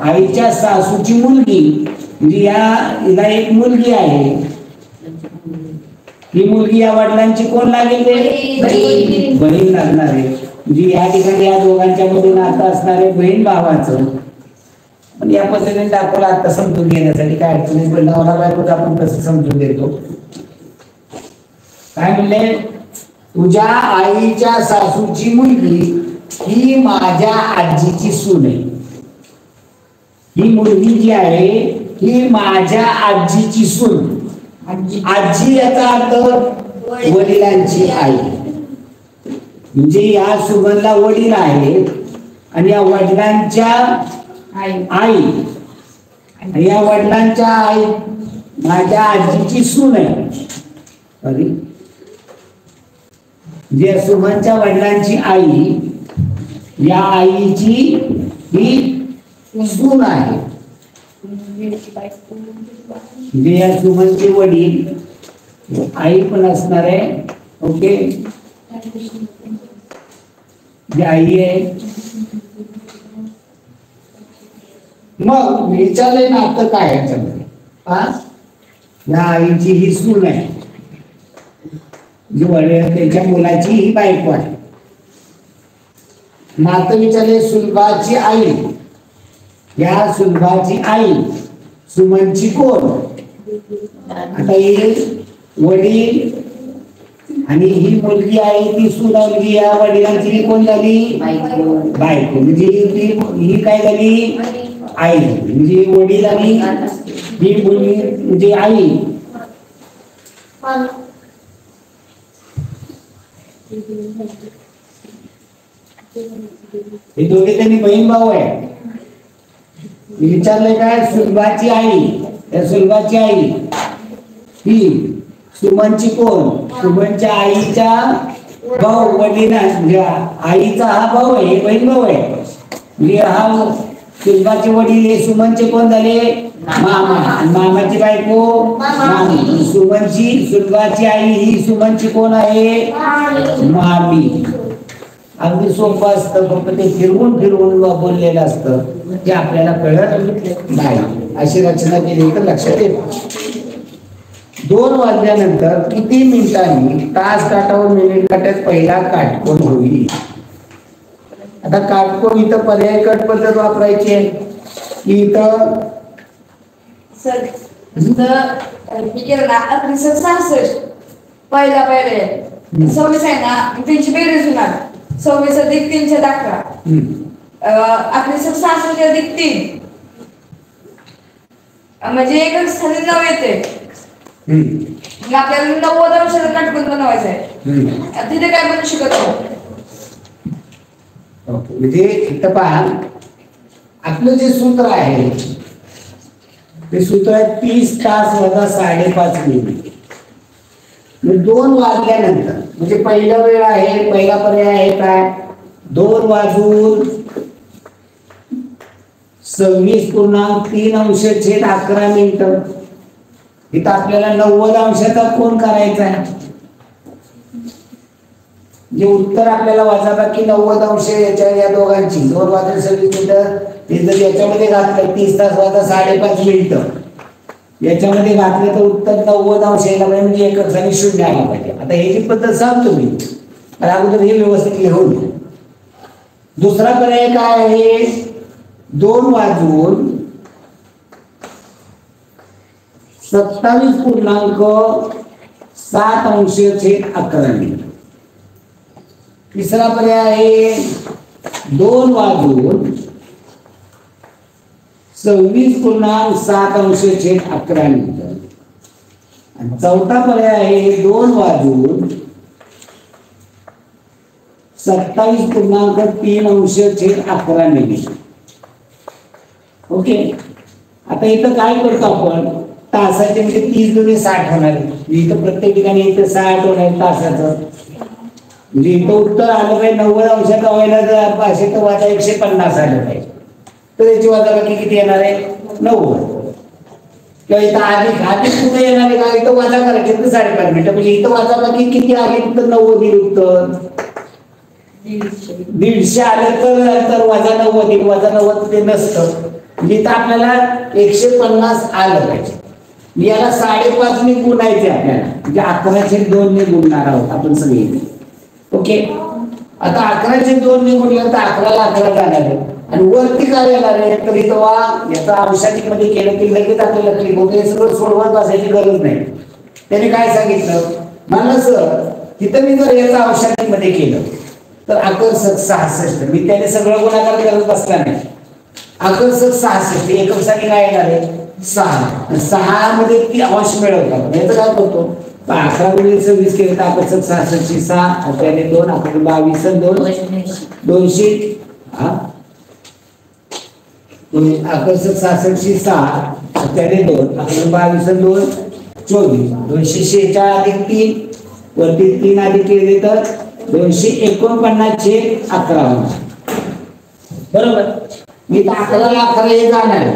आईच्या सासूची मुलगी म्हणजे हिला एक मुलगी आहे. ही मुलगी या वडिलांची कोण लागेल बहीण लागणार आहे. म्हणजे या ठिकाणी या दोघांच्या मध्ये नातं असणार आहे बहीण भावाचं. पण या पद्धतीने दाखवलं आता समजून घेण्यासाठी काय अडचणी नवरा बायकोच आपण कसं समजून देतो. काय म्हणले तुझ्या आईच्या सासूची मुलगी ही माझ्या आजीची सून आहे. ही मुलगी जी आहे ही माझ्या आजीची सून. आजी याचा अर्थ वडिलांची आई. म्हणजे या सुमनला वडील आहेत आणि या वडिलांच्या आई या वडिलांच्या आई माझ्या आजीची सून आहे. जे सुमनच्या वडिलांची आई या आईची ही सून आहे. वीरची बायको म्हणजे या सुमनचे वडील आई पण असणार आहे. ओके, जी आई आहे. मग विचारले नातं काय याच्यामध्ये? या आईची ही सून आहे, जी वडील त्याच्या मुलाची ही बायको आहे. नातं विचारले सुलभाची आई. या सुलभाची आई सुमनची कोण? आता ही वडील आणि ही मुलगी आहे, ती सून मुलगी. या वडिलांची कोण झाली? बायको. म्हणजे ही काय झाली? आई. म्हणजे वडील आणि ही मुलगी म्हणजे आई. हे दोघे त्यांनी बहीण भाऊ आहे. विचारलंय काय? सुलभाची आई. या सुलभाची आई ही सुमनची कोण? सुमनच्या आईच्या भाऊ. वडिला म्हणजे आईचा हा भाऊ आहे, बहीण भाऊ आहे. म्हणजे हा सुलभाचे वडील हे सुमनचे कोण झाले? मामा. मामाची बायको मामी. सुमनची सुलभाची आई ही सुमनची कोण आहे? मामी. अगदी सोपं असतं, फक्त ते फिरवून फिरवून बोललेलं असतं, ते आपल्याला कळत नाही. अशी रचना केली तर लक्षात येईल. 2 वाजल्यानंतर किती मिनिटांनी तास काटावर मिनिट काट्यात पहिला काटकोन होईल? आता काटकोन इथं पर्याय कट पद्धत वापरायची आहे की इथं सर मी केलं ना 1166 पहिला पर्याय 26 आहे ना, त्यांची बेरीज होणार 26 अधिक 311. 1166 अधिक 3 म्हणजे एक स्थानी 9 येते. मग आपल्याला 90 अंशाचा काटकोन बनवायचा आहे. तिथे काय बनवू शकत नाही. म्हणजे इथं पहा, आपलं जे सूत्र आहे ते सूत्र आहे 30 तास वजा 5.5 मिनिट. 2 वाजल्यानंतर म्हणजे पहिला वेळ आहे, पहिला पर्याय आहे काय? 2 वाजून 26.3 अंश छेद 11 मिनिटं. इथं आपल्याला 90 अंशाचा कोन करायचा आहे. जे उत्तर आपल्याला वजाबाकी 90 अंश या दोघांची 2 वाजून 26 मिनिटं ते जर याच्यामध्ये घातलं 30 तास वजा 5.5 मिनिटं याच्यामध्ये घातलं तर उत्तर 90 अंश यायला पाहिजे. म्हणजे एक अक्षराने 0 आला पाहिजे. आता ह्याची पद्धत सांगतो मी, अगोदर हे व्यवस्थित लिहून. दुसरा पर्याय काय आहे? 2 वाजून 27.7 अंश छेद 11 मिनिट. तिसरा पर्याय आहे 2 वाजून 26.7 अंश छेद 11 मिनिट. आणि चौथा पर्याय आहे 2 वाजून 27.3 अंश छेद 11 मिनिट. ओके, आता इथं काय करतो आपण? तासाचे म्हणजे 30 दुणे 60 होणार. इथं प्रत्येक ठिकाणी इथं 60 होणार तासाचं. म्हणजे इथं उत्तर आलं पाहिजे 90 अंशाचा व्हायला जर असेल तर वाजा 150 आलं पाहिजे. तर याची वजाबाकी किती येणार आहे? 90. किंवा इथं अधिक कुठे येणार आहे का? इथं वजा करायचे तर 5.5 मिनिटं. म्हणजे इथं वजाबाकी किती आली? तर 90 दिली उत्तर. 150 आलं तर वजा 90 वजा 90 ते नसतं. म्हणजे इथं आपल्याला 150 आलं पाहिजे. याला 5.5 ने गुणायचे आपल्याला. म्हणजे 11/2 ने गुणणार आहोत आपण सगळे. ओके, आता 11/2 ने गुणलं तर 11 ला 11 जाणार आहे. आणि वरती काय येणार आहे? तर इथं याचा अंशाधिक मध्ये केलं की लगेच आपल्याला क्लिक होतं. हे सगळं सोडवत बसायची गरज नाही. त्याने काय सांगितलं मला? सर तिथं मी जर याचा अंशाधिक मध्ये केलं तर आकर्षक 66. मी त्याने सगळं गुणाकार करत बसला नाही. आकर्षक 66 एकम साठी काय येणार आहे? 6. 6 मध्ये ती अंश मिळवतात. याचं काय करतो? 11 गुणिले 26 केलं तर आकर्षक 66 ची 6 त्याने 2 11 22 200 आकर्षक 66 ची 6 त्याने 2 11 22 2 24 246 अधिक 3 वरती 3 अधिक केले तर 249 चे 11 बरोबर. मी 11 ला 11 हे जाणार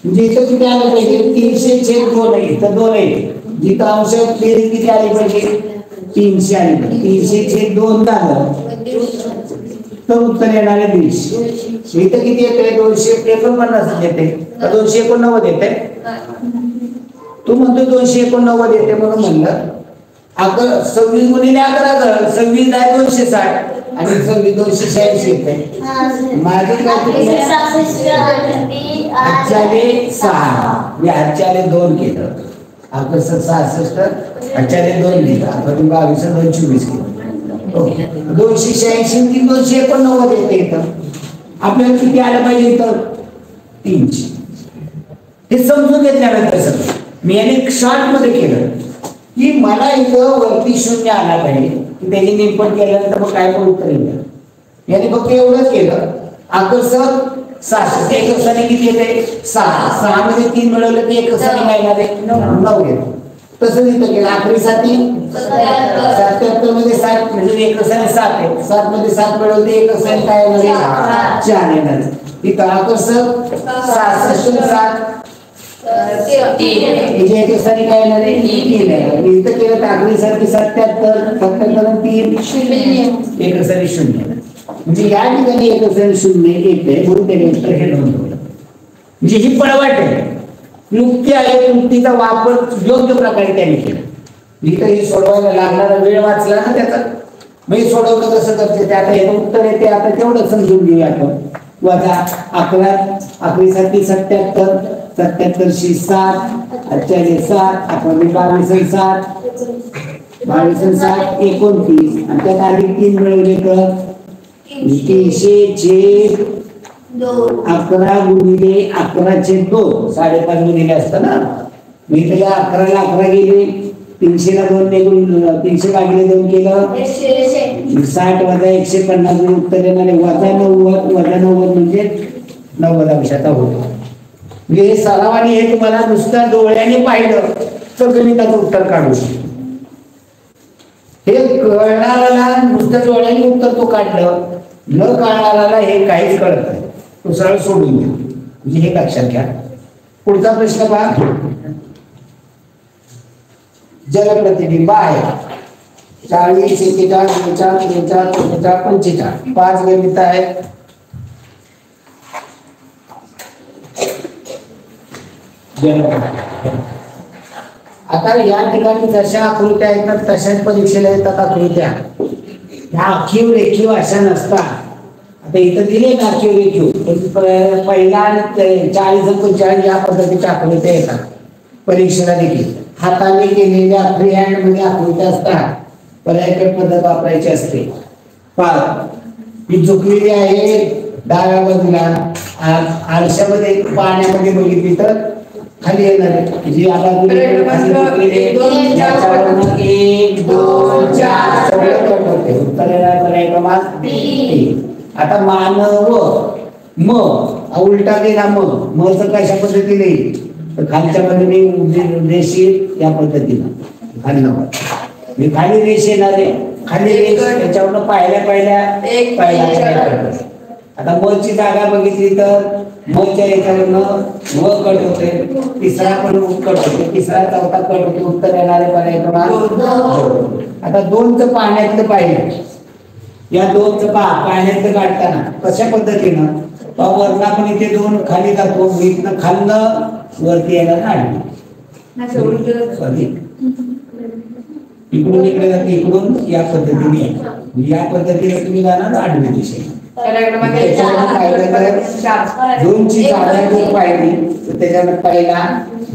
म्हणजे इथं किती आलं पाहिजे 300/2 आहे, इथं 2 आहे, जिथं अंश बेरीज किती आली पाहिजे 300 आली पाहिजे. 300/2 झालं तर उत्तर येणार आहे 200. इथं किती येते 249 येते का 289 येते. तू म्हणतो 289 येते म्हणून म्हणलं 26 गुणिले 11 कर 26 आहे 260 आणि 26 286 येते. माझे काय 2 केलं 66 2 लिहिलं आपण 22 केलं. ओके 286 289 येते. इथं आपल्याला किती आलं पाहिजे इथं 300. हे समजून घेतल्यानंतर सगळं मी याने शॉर्ट मध्ये केलं की मला इथं वरती 0 आला पाहिजे की त्याने निपट केल्यानंतर मग काय पण उत्तर येईल. याने फक्त एवढंच केलं आकर्षक 600 एकसाने किती येते 6 मध्ये 3 मिळवलं की एकसाने काय येणार आहे 9 येते. तसं इथं केलं आखरीसाठी 77 मध्ये 7 म्हणजे एकसाने 7 आहे 7 मध्ये 7 मिळवलं की एकसाने काय येणार आहे 4 येणार. इथं आकर्षक 66 म्हणजे एकसाने काय येणार आहे 3 आहे. इथं केलं तर आखरीसाठी 77 आणि 3 एकसाने 0 म्हणजे या ठिकाणी एकसाने 0 येते म्हणून त्याने उत्तर हे नोंदवलं. म्हणजे ही पळवाट आहे युक्ती आहे. युक्तीचा वापर योग्य प्रकारे त्याने केला. इथं हे सोडवायला लागणारा वेळ वाचला ना त्याचा. मी सोडवलं कसं करते ते आता हे उत्तर येते आता तेवढं समजून घेऊया आपण. वजा 11 आखरीसाठी 77 77 7 48 7 आपण 22 7 22 7 29 आणि त्यात आधी 3 मिळवले तर 300/2 11 गुणिले 11/2 5.5 गुणिले असतं ना. मी त्याला 11 ला 11 गेले 300 ला 2 निघून 300 भागिले 2 केलं 60 वजा 150 उत्तर येणार आहे -90 म्हणजे 90 अंशाचा होतो. म्हणजे हे सरावाने हे तुम्हाला नुसत्या डोळ्याने पाहिलं तर गणिताचं उत्तर काढू शकतो. हे कळणाऱ्याला नुसत्या डोळ्याने उत्तर तो काढलं न कळणाऱ्याला हे काहीच कळत नाही तो सरळ सोडून द्या. म्हणजे हे लक्षात घ्या. पुढचा प्रश्न पहा. जलप्रतिबिंब आहे 40 41 42 43 44 45 5 गणित आहे. आता या ठिकाणी जशा आकृत्या येतात तशाच परीक्षेला येतात आकृत्या. ह्या आखीव रेखीव अशा नसतात. आता इथं दिले ना आखीव रेखीव पहिला 40 45 या पद्धतीच्या आकृत्या येतात परीक्षेला देखील. हाताने केलेल्या फ्री हँड मध्ये आकृत्या असतात. पर्यायी पद्धत वापरायची असते. ही झुकलेली आहे डाव्या बाजूला आरशामध्ये पाण्यामध्ये बघितली तर खाली येणार आहे जी आता 1 2 4 सगळे कट होते. उत्तर येणार पर्याय क्रमांक 3. आता मानव म उलटा केला म च कशा पद्धतीने तर खालच्या बाजूने रेषीय या पद्धतीनं खाली खाली रेष येणार आहे. खाली रेष त्याच्यावरनं पाहिल्या आता म ची जागा बघितली तर मच्या याच्यावरनं म कट होते. तिसरा पण कट होते. तिसरा चौथा कट होते. उत्तर येणारे पर्याय क्रमांक 2. आता 2चं पाण्यातलं पाहिलं या 2चं पाण्यातलं काढताना कशा पद्धतीनं वरला पण इथे 2 खाली जातो इथनं खालनं वरती येणार आडवी इकडून इकडे जाते इकडून या पद्धतीने या पद्धतीने तुम्ही जाणार आडवी दिशेने. 2ची जागा पाहिली तर त्याच्यामध्ये पहिला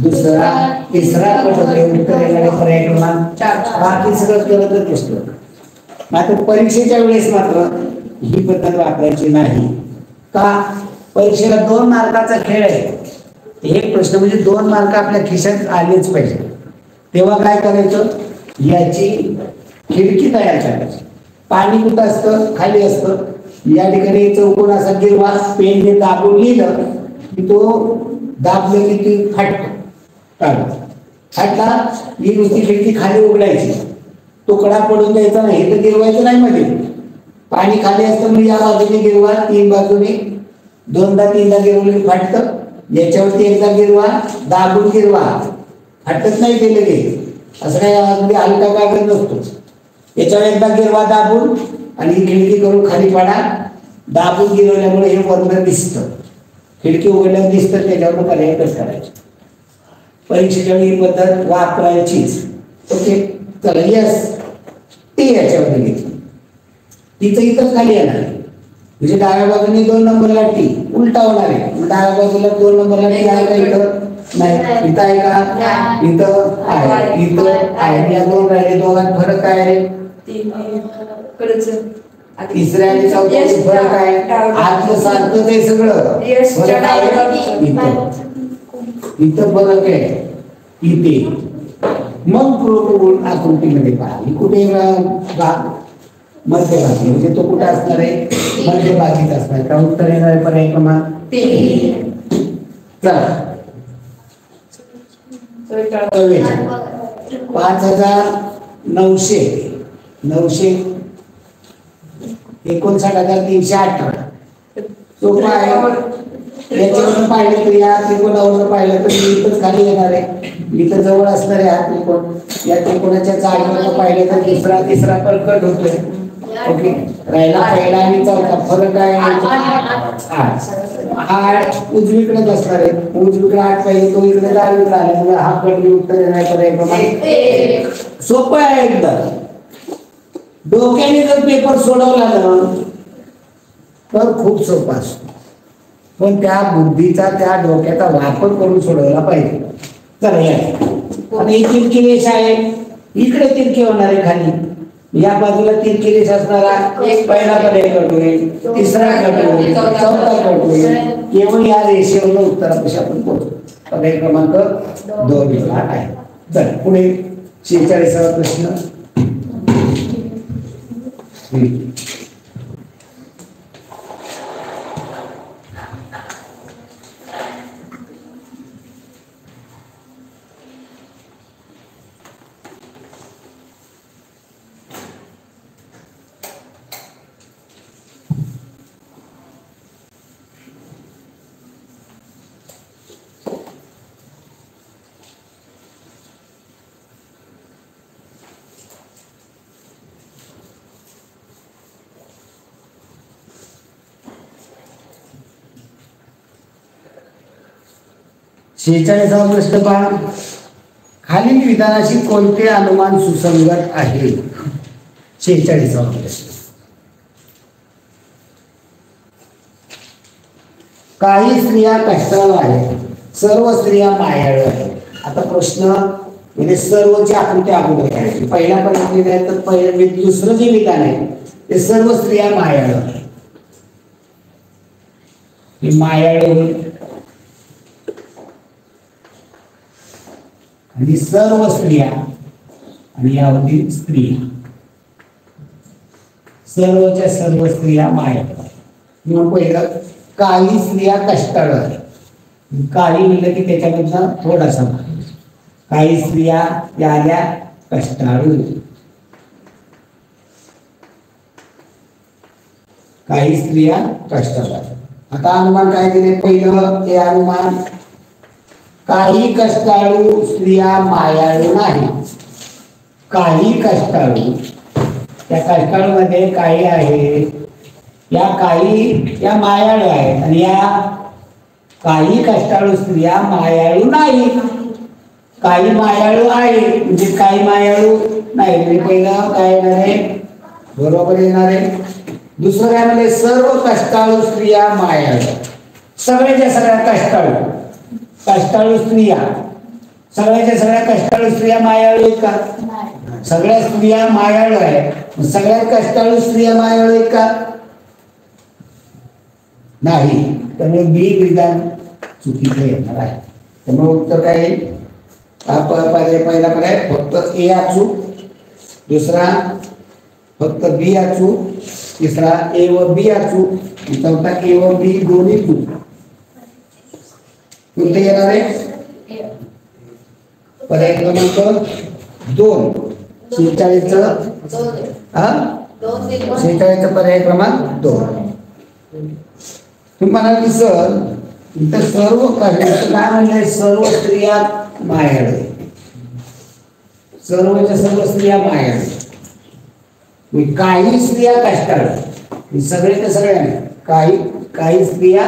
दुसरा तिसरा कट होते. उत्तर येणारे पर्याय क्रमांक 4. बाकी सगळं करतच असतो. मात्र परीक्षेच्या वेळेस मात्र ही पद्धत वापरायची नाही. का परीक्षेला 2 मार्काचा खेळ आहे. एक प्रश्न म्हणजे 2 मार्क आपल्या खिशात आलेच पाहिजे. तेव्हा काय करायचं याची खिडकी तयार करायची. पाणी कुठं असतं खाली असतं. या ठिकाणी चौकोन असा गिरवा पेनने दाबून लिहिलं की तो दाबलं की ती फाटला ही नुसती खिडकी खाली उघडायची. तुकडा पडून द्यायचा नाही तर गिरवायचं नाही मध्ये. पाणी खाली असतं म्हणजे या बाजूने गिरवा 3 बाजूने 2दा 3दा गिरवलं की फाटतं याच्यावरती एकदा गिरवा, दाबून गिरवा, हटत नाही ते लगेच, असं काही अगदी हलका कागद नसतो. याच्यावर एकदा गिरवा दाबून आणि ही खिडकी करून खाली पाडा. दाबून गिरवल्यामुळे हे वर्ण दिसतं, खिडकी उघडल्यावर दिसतं, त्याच्यावर पर्याय कसं करायचं. परीक्षेच्या वेळी ही पद्धत वापरायचीच. ओके, चला यस टी याच्यावर घेतली, तिचं इथं खाली येणार आहे, म्हणजे डाव्या बाजूने 2 नंबरला टी उलटा होणार आहे. मग डाव्या बाजूला 2 नंबरला टी आहे का इथं? नाही. इथं आहे का? इथं आहे, इथं आहे. या 2 राहिले, दोघांत फरक काय आहे? तिसऱ्या आणि चौथ्यात फरक आहे. आतलं सारखंच आहे सगळं, फरक आहे इथं, इथं फरक आहे इथे. मग आकृतीमध्ये पहा, कुठे मध्यभागी, म्हणजे तो कुठे असणार आहे? मध्यभागीच असणार. का उत्तर येणार आहे पर्याय क्रमांक 3. चला 5900 59,318 सोपं आहे. याच्यावरून पाहिलं तर या त्रिकोणावरून पाहिलं तर इथंच खाली येणार आहे, इथं जवळ असणार आहे हा त्रिकोण. या त्रिकोणाच्या जागेवर पाहिलं तर दुसरा तिसरा कट होतोय. ओके, राहिला पहिला आणि चौथा, फरक आहे 8 उजवीकडेच असणार आहे. उजवीकडे 8 पाहिजे, तो इकडे डावीकडे आल्यामुळे हा कट उत्तर येणार पर्याय. सोपं आहे एकदम. डोक्याने जर पेपर सोडवला ना तर खूप सोपा असतो, पण त्या बुद्धीचा, त्या डोक्याचा वापर करून सोडवला पाहिजे. चला या, आणि ही तिरकी रेष आहे, इकडे तिरकी होणार आहे खाली, या बाजूला तिरकी रेष असणारा पहिला पर्याय कट होईल, तिसरा कट होईल, चौथा कट होईल. केवळ या रेषेवर उत्तरापाशी आपण पोहोचतो. पर्याय क्रमांक 2 आहे. चल पुढे 46वा प्रश्न. शेचाळीसावा प्रश्न पहा. खालील विधानाशी कोणते अनुमान सुसंगत आहे? 46वा प्रश्न. काही स्त्रिया कष्टाळू आहेत, सर्व स्त्रिया मायाळू आहेत. आता प्रश्न म्हणजे सर्वची आकृती अगोदर आहे, पहिला पर्यंत आहे, तर पहिलं दुसरं जे विधान आहे ते सर्व स्त्रिया मायाळू आहेत. मायाळू आणि सर्व स्त्रिया, आणि यावरती स्त्रिया, सर्वच्या सर्व स्त्रिया मायाळू. म्हणून पहिलं काही स्त्रिया कष्टाळू आहेत. काही म्हणलं की त्याच्यामधनं थोडासा काही स्त्रिया आल्या कष्टाळू, काही स्त्रिया कष्टाळू. आता अनुमान काय दिले? पहिलं हे अनुमान, काही कष्टाळू स्त्रिया मायाळू नाही. काही कष्टाळू, त्या कष्टाळू मध्ये काही आहे, या काही या मायाळू आहेत, आणि या काही कष्टाळू स्त्रिया मायाळू नाही. काही मायाळू आहे म्हणजे काही मायाळू नाही. म्हणजे पहिलं काय येणार आहे? बरोबर येणार आहे. दुसरं काय म्हणजे सर्व कष्टाळू स्त्रिया मायाळू. सगळ्याच्या सगळ्या कष्टाळू स्त्रिया, सगळ्याच्या सगळ्या कष्टाळू स्त्रिया मायाळू आहेत का? सगळ्या स्त्रिया मायाळू आहेत. सगळ्या कष्टाळू स्त्रिया मायाळू आहेत का? नाही. त्यामुळे बी विधान चुकीचं येणार आहे. त्यामुळे उत्तर काय येईल? पहिला पर्याय फक्त ए अचूक, दुसरा फक्त बी अचूक, तिसरा ए व बी अचूक, चौथा ए व बी दोन्ही चूक. कुठे येणार आहे? पर्याय क्रमांक 2. 46 पर्याय क्रमांक 2. तुम्हाला दिसल इथं सर्व काय म्हणलंय, सर्व स्त्रिया मायाळू, सर्वच्या सर्व स्त्रिया मायाळू, काही स्त्रिया कष्टाळू, सगळे ते सगळ्या काही काही स्त्रिया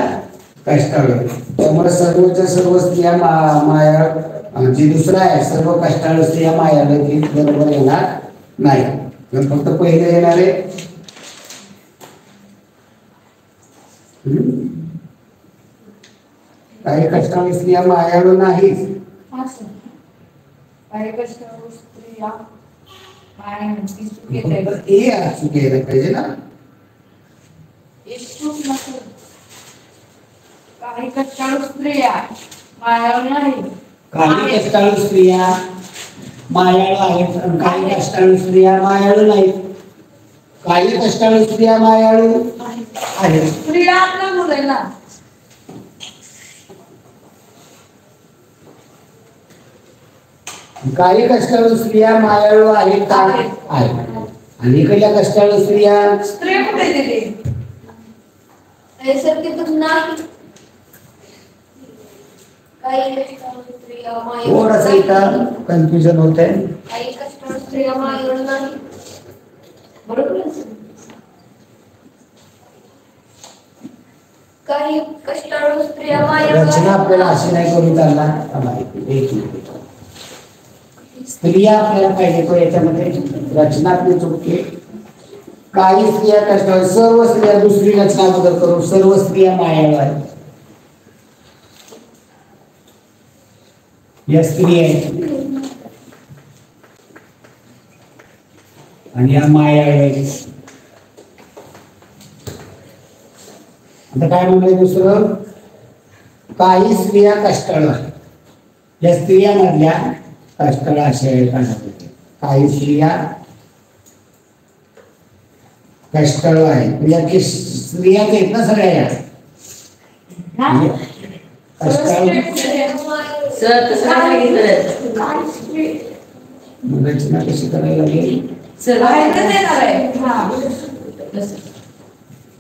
कष्टाळू, त्यामुळे सर्वच्या सर्व स्त्रिया मायाळू, जी दुसरा आहे सर्व कष्टाळू स्त्रिया मायाळू, ती बरोबर येणार नाही. फक्त पहिले येणार आहे काही कष्टाळू स्त्रिया मायाळू नाहीच. काही कष्टाळू स्त्रिया चुकीला पाहिजे ना. काही कष्टाळू स्त्रिया मायाळू नाही. काही कष्टाळू स्त्रिया मायाळू आहेत, काही कष्टाळू स्त्रिया मायाळू नाहीत. काही कष्टाळू स्त्रिया मायाळू आहेत. स्त्रिया आपल्या मुलांना काही कष्टाळू स्त्रिया मायाळू आहेत आणि इकडल्या कष्टाळू स्त्रिया स्त्रिया कुठे दिली थोडासा इथं कन्फ्युजन होत आहे. काही कष्टाळू स्त्रिया मायाळू नाही, बरोबर. काही कष्टाळू स्त्रिया मायाळू रचना आपल्याला अशी नाही करून चालणार. स्त्रिया आपल्याला पाहिजे तो याच्यामध्ये रचना आपली चुकते. काही स्त्रिया कष्टाळू, सर्व स्त्रिया, दुसरी रचना बदल करून सर्व स्त्रिया मायाळू आहेत. या स्त्रिया आहेत आणि या मायाळू आहेत. आता काय म्हणलंय दुसरं, काही स्त्रिया कष्टाळू आहेत. या स्त्रियांमधल्या कष्टाळू अशा आहेत. काही स्त्रिया कष्टाळू आहेत. या स्त्रिया आहेत ना सगळ्या या कष्टाळू. रचना कशी करायला लागेल,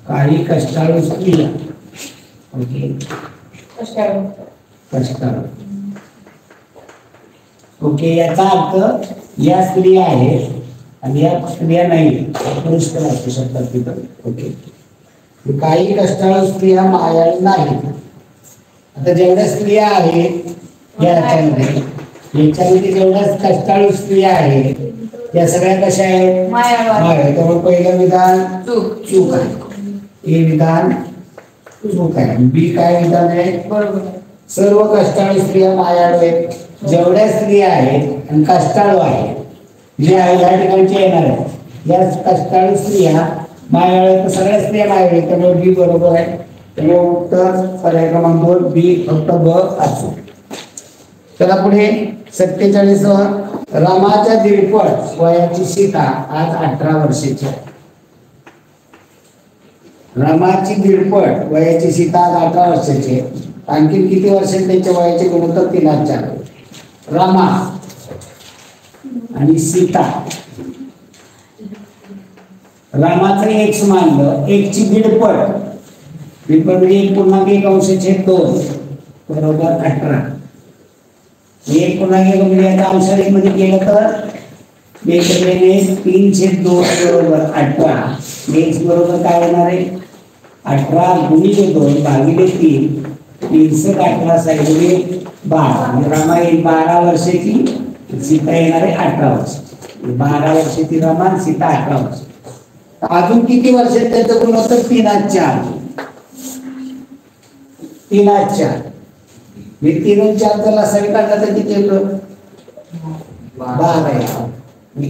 काही कष्टाळू स्त्रिया. ओके, कष्टाळू. ओके, याचा अर्थ या स्त्रिया आहेत आणि या स्त्रिया नाही, पुरुष पण असू शकतात तिथं. ओके, काही कष्टाळू स्त्रिया मायाळू नाहीत. आता जेवढ्या स्त्रिया आहेत याच्यामध्ये जेवढ्या कष्टाळू स्त्रिया आहेत त्या सगळ्या कशा आहेत, मायाळू. त्यामुळे पहिलं विधान चूक आहे, हे विधान चूक आहे. बी काय विधान आहे, बरोबर. सर्व कष्टाळू स्त्रिया मायाळू आहेत. जेवढ्या स्त्रिया आहेत आणि कष्टाळू आहेत जे या ठिकाणचे येणार आहेत या कष्टाळू स्त्रिया मायाळू आहेत, सगळ्या स्त्रिया मायाळू आहेत. त्यामुळे बी बरोबर आहे. त्यामुळे उत्तर पर्याय क्रमांक 2 बी, फक्त ब असो. चला पुढे 47. रामाच्या दीडपट वयाची सीता आज 18 वर्षाची. रामाची दीडपट वयाची सीता आज 18 वर्षाची. आणखी किती वर्षांनी त्यांच्या वयाचे गुणोत्तर 3:4. रामा आणि सीता, रामाचं एक्स मानलं, एकची दीडपट, दीडपट म्हणजे 1.1/2 बरोबर 18. 1.1 म्हणजे आता अंशाने मध्ये केलं तर 3/2 बरोबर 18. एक्स बरोबर काय येणार आहे, 18 × 2 भागिले 3, 318 साईडने 12. रामा येईल 12 वर्षाची, सीता येणार आहे 18 वर्ष. 12 वर्षाची रामा, सीता 18 वर्ष. अजून किती वर्ष त्याचं गुणोत्तर 3:4. 3:4 हे 3:4 त्याला सगळं काढलं तर किती येतो, 12.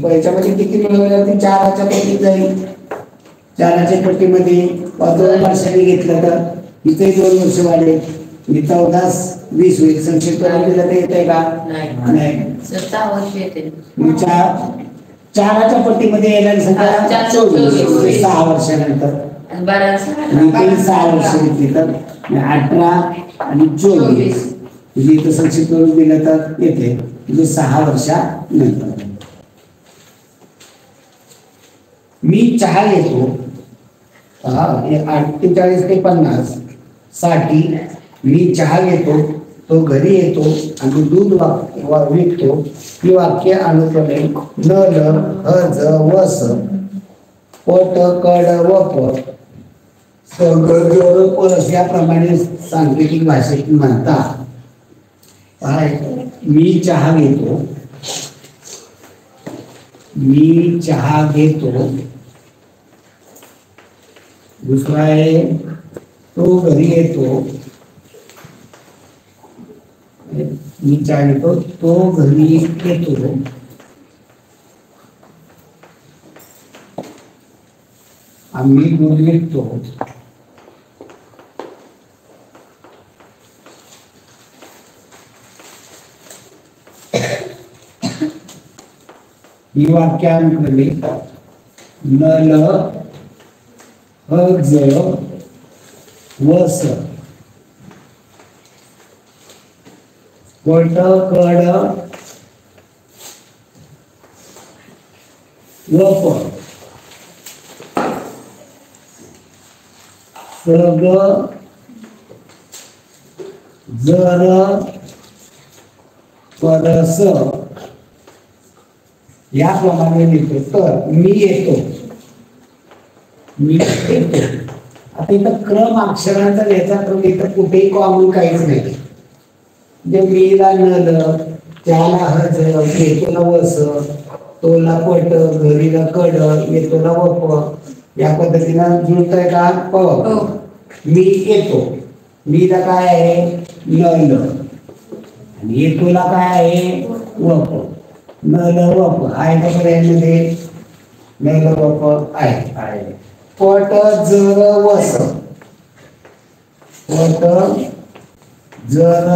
याच्यामध्ये किती मिळवलं, 4च्या पट्टीत जाईल. 4च्या पट्टीमध्ये 2 वर्षांनी घेतलं तर इथे 2 वर्ष वाढले, 14-20 होईल. संक्षिप्त दिलं तर येत आहे का, नाही. 4च्या पट्टीमध्ये येणारी संख्या 24, 6 वर्षानंतर 6 वर्ष घेतली तर 18 आणि 24 इथं संक्षिप्त दिलं तर येते म्हणजे 6 वर्षानंतर. मी चहा घेतो 48 ते 50 साठी मी चहा घेतो, तो घरी येतो आणि दूध विकतो. ही वाक्य अनुक्रमे न ल ह ज व स पट कड व प स ग ग प याप्रमाणे सांकेतिक भाषेत म्हणतात. मी चहा घेतो, मी चहा घेतो. दुसरा आहे तो घरी येतो, मी चहा घेतो, तो घरी येतो. आम्ही दूध विकतो. ही वाक्यानुक्रमे न ल ह ज व स पट कड व प स ग जर परस याप्रमाणे लिहितो. तर मी येतो, मी येतो. आता इथं क्रम अक्षरांचा घ्यायचा क्रम इथं कुठेही कॉमन काहीच नाही. म्हणजे मीला नल, त्याला हज, येतोला वस, तोला पट, घरीला कड, येतोला वप या पद्धतीनं जुळतंय का? प. मी येतो, मीला काय आहे? नल आणि येतोला काय आहे? वप. नल वप आहे का पर्यायामध्ये? नल वप आहे. पट जर वस, पट जर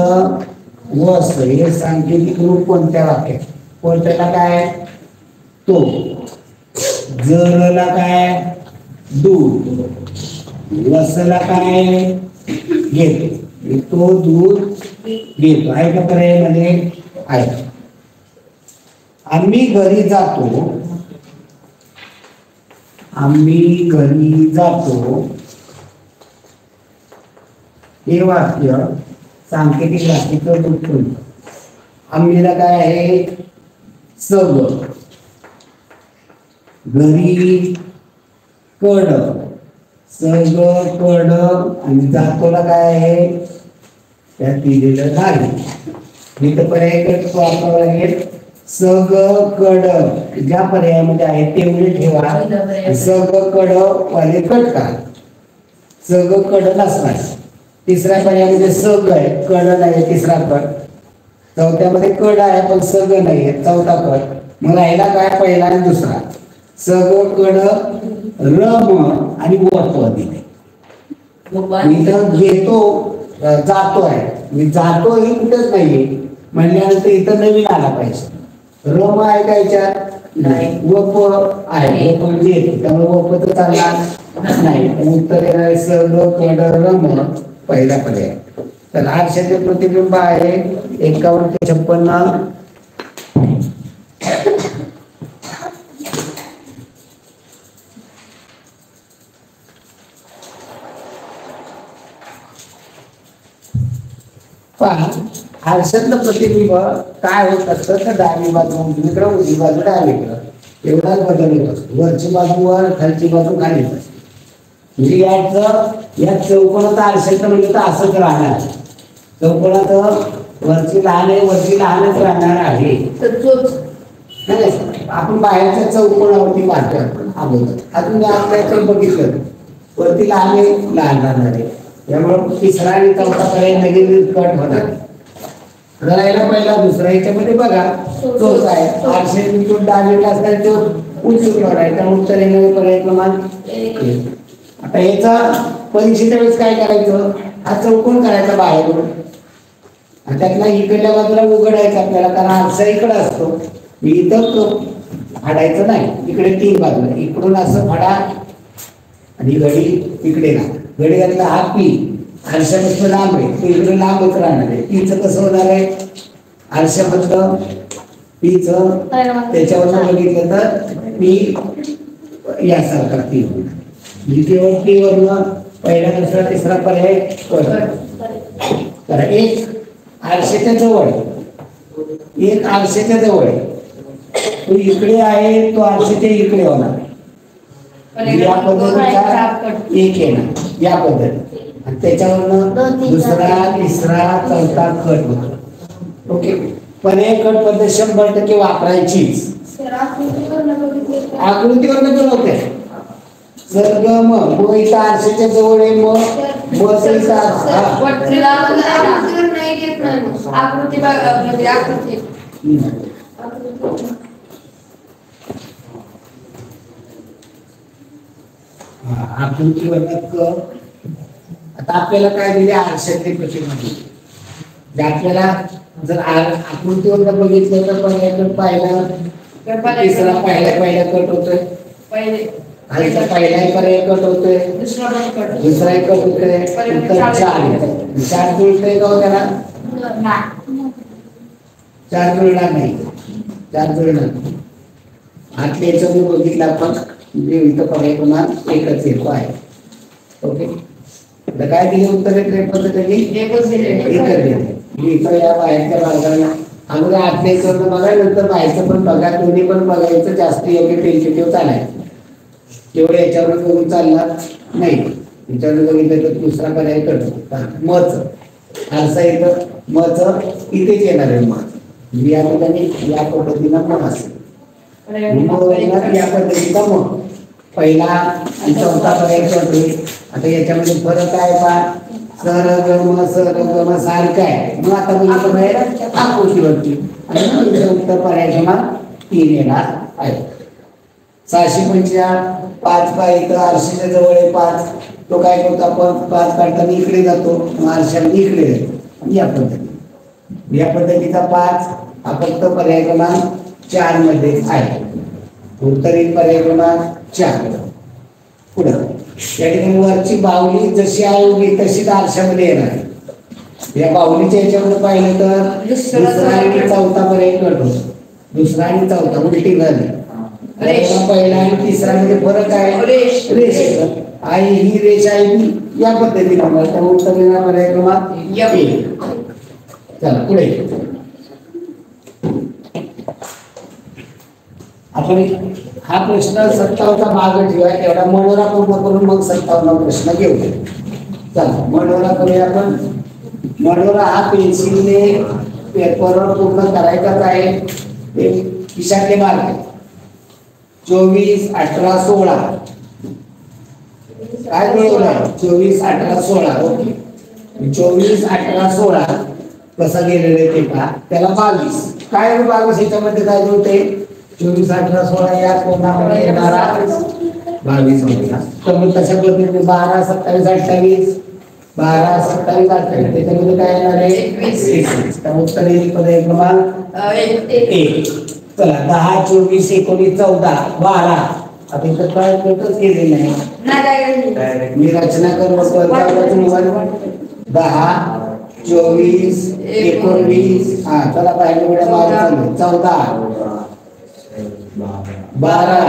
वस हे सांकेतिक रूप कोणत्या वाक्यात? पटला काय? तो. जरला काय? दूध. वसला काय? घेतो. तो दूध घेतो आहे का पर्यायामध्ये? आहे. आम्ही घरी जातो, आम्ही घरी जातो हे वाक्य सांकेतिक भाषेचं रूप कोणतं? आम्हीला काय आहे? सग. घरी कड, सग कड आणि जातोला काय आहे? त्यात दिलेलं नाही. इथं पर्याय वापरावा लागेल. सग कड ज्या पर्यायामध्ये आहे तेवढे ठेवा. सग कड वाले कट का? सग कड नसणार. तिसऱ्या पर्यायामध्ये सग आहे, कड नाही. तिसरा कट. चौथ्यामध्ये कड आहे पण सग नाही, चौथा कट. मग राहिला काय? पहिला आणि दुसरा. सग कड रम आणि वप दिले. इथं घेतो, जातो आहे. मी जातो हे कुठंच नाहीये म्हणल्यानंतर इथं नवीन आला पाहिजे. रम आहे का याच्यात? नाही. वप आहे, वप म्हणजे येतो, त्यामुळे वप तर चालणार नाही. उत्तर येणार सग कड रम पहिला पर्याय. तर आरशाचे प्रतिबिंब आहे 51 ते 56. आरशातलं प्रतिबिंब काय होत असतं तर डावी बाजू उजवीकडे, उजवी बाजू डावीकडे एवढाच बदल होत असतो. वरची बाजू वर, खालची बाजू खाली असते. म्हणजे या चौकोनाचं आरशाचं म्हणजे तर असंच राहणार. चौकोनाचं वरची लहान आहे, वरची लहानच राहणार आहे. आपण बाहेरच्या चौकोनावरती पाहतो अगोदर. अजून आपल्याकडे बघितलं वरती लहान आहे, लहान राहणार आहे. त्यामुळे तिसरा आणि चौथा पर्याय लगेच कट होणार. राहिला पहिला दुसरा. याच्यामध्ये बघा तोच आहे. आरशे डावीकडे असणार तो उजवीकडे आहे. त्यामुळे उत्तर येणारे पर्याय क्रमांक. आता याचा परीक्षेच्या वेळेस काय करायचं? हा चौकोन करायचा बाहेरून आणि त्यातला इकडल्या बाजूला उघडायचं आपल्याला, कारण आरसा इकडे असतो. इथं फाडायचं नाही. इकडे 3 बाजूला, इकडून असं फाडा आणि घडी इकडे ना. घडी घातला हा पी, आरशापासून लांब आहे, तो इकडे लांबच राहणार आहे. पीचं कसं होणार आहे? आरशापासून पीचं त्याच्यावर बघितलं तर पी यासारखा पी होणार. केवळ पी वरून पहिला, दुसरा, तिसरा पर्याय तर एक आरशाच्या जवळ, एक आरशाच्या जवळ तो इकडे आहे, तो आरशाच्या इकडे होणार, या पद्धतीचा एक येणार या पद्धती, आणि त्याच्यावरनं दुसरा तिसरा चौथा कट होतो. ओके, पर्याय कट पद्धत 100% वापरायचीच. आकृतीवरनं पण होते. सर्ग म इथं आरशाच्या जवळ आहे, मग आकृती म्हणजे आकृती आकृतीवरनं आता आपल्याला काय दिले आरशातले प्रतिमा. आपल्याला जर आकृतीवर बघितलं तर पर्याय पाहिला, तिसरा पहिला कट होतोय, पहिला पर्याय कट होतोय, दुसरा कट होतोय, चार जुळतोय का त्याला? चार जुळणार नाही, चार जुळणार नाही. आतल्या याच्यामध्ये बघितलं आपण इथं पर्याय पुन्हा एकच येतो आहे. ओके, काय दिले उत्तर एकच दिले. इथं या बाहेरच्या भागाला अगोदर आतल्या याच्यावर बघा, नंतर बाहेरचं पण बघा, दोन्ही पण बघायचं. जास्त योग्य टेन्सिटिव्ह चालाय, तेवढं याच्यावर बघून चालणार नाही. याच्यावर बघितलं तर दुसरा पर्याय करतो मच आरसा इथं, मच इथेच येणार आहे. मग या ठिकाणी या पद्धतीनं मग असेल, या पद्धतीचा मग पहिला आणि चौथा पर्याय करतो. आता याच्यामध्ये फरक आहे पहा, सरगम सारखं आहे. मग आता बघितलं आकृतीवरती, आणि उत्तर पर्याय क्रमांक 3 येणार आहे. 655 5 पा इथं आरशाच्या जवळ आहे 5, तो काय करतो आपण 5 काढताना इकडे जातो, मग आरशाला इकडे जातो. या पद्धतीचा 5 हा फक्त पर्याय क्रमांक 4 मध्ये आहे. उत्तरित पर्याय क्रमांक 4. पुढे या ठिकाणी वरची बाहुली जशी आहे उभी तशीच आरशामध्ये येणार आहे. या बाहुलीच्या याच्यामध्ये पाहिलं तर दुसरा आणि चौथा पर्याय करतो, दुसरा आणि चौथा उलटी झाली. पहिला आणि तिसरा मध्ये फरक आहे, रेष आहे. ही रेष आहे ती या पद्धतीने उत्तर येणार पर्याय क्रमांक 1. चला पुढे आपण हा प्रश्न 57चा भाग ठेवूया. एवढा मनोरा पूर्ण करून मग 57वा प्रश्न घेऊया. चला मनोरा करूया आपण. मनोरा हा पेन्सिलने पेपरवर पूर्ण करायचाच आहे. एक खिशातले मार्क 24 18 16 काय मिळवलं 24 18 16. ओके, 24 18 16 कसा गेलेलं ते पहा. त्याला 22 काय 22 याच्यामध्ये काय होते 24 18 16 या कोणामध्ये येणारा 22 होता. तर मग तशा पद्धतीने 12 27 28 12 27 28 त्याच्यामध्ये काय येणार आहे 21. तर उत्तर येईल पर्याय क्रमांक 1. चला 10 24 19 14 12 आता इथं काय नोटच केलेली नाही, मी रचना करून 10 24 19 हा चला पाहिजे एवढ्या 14 12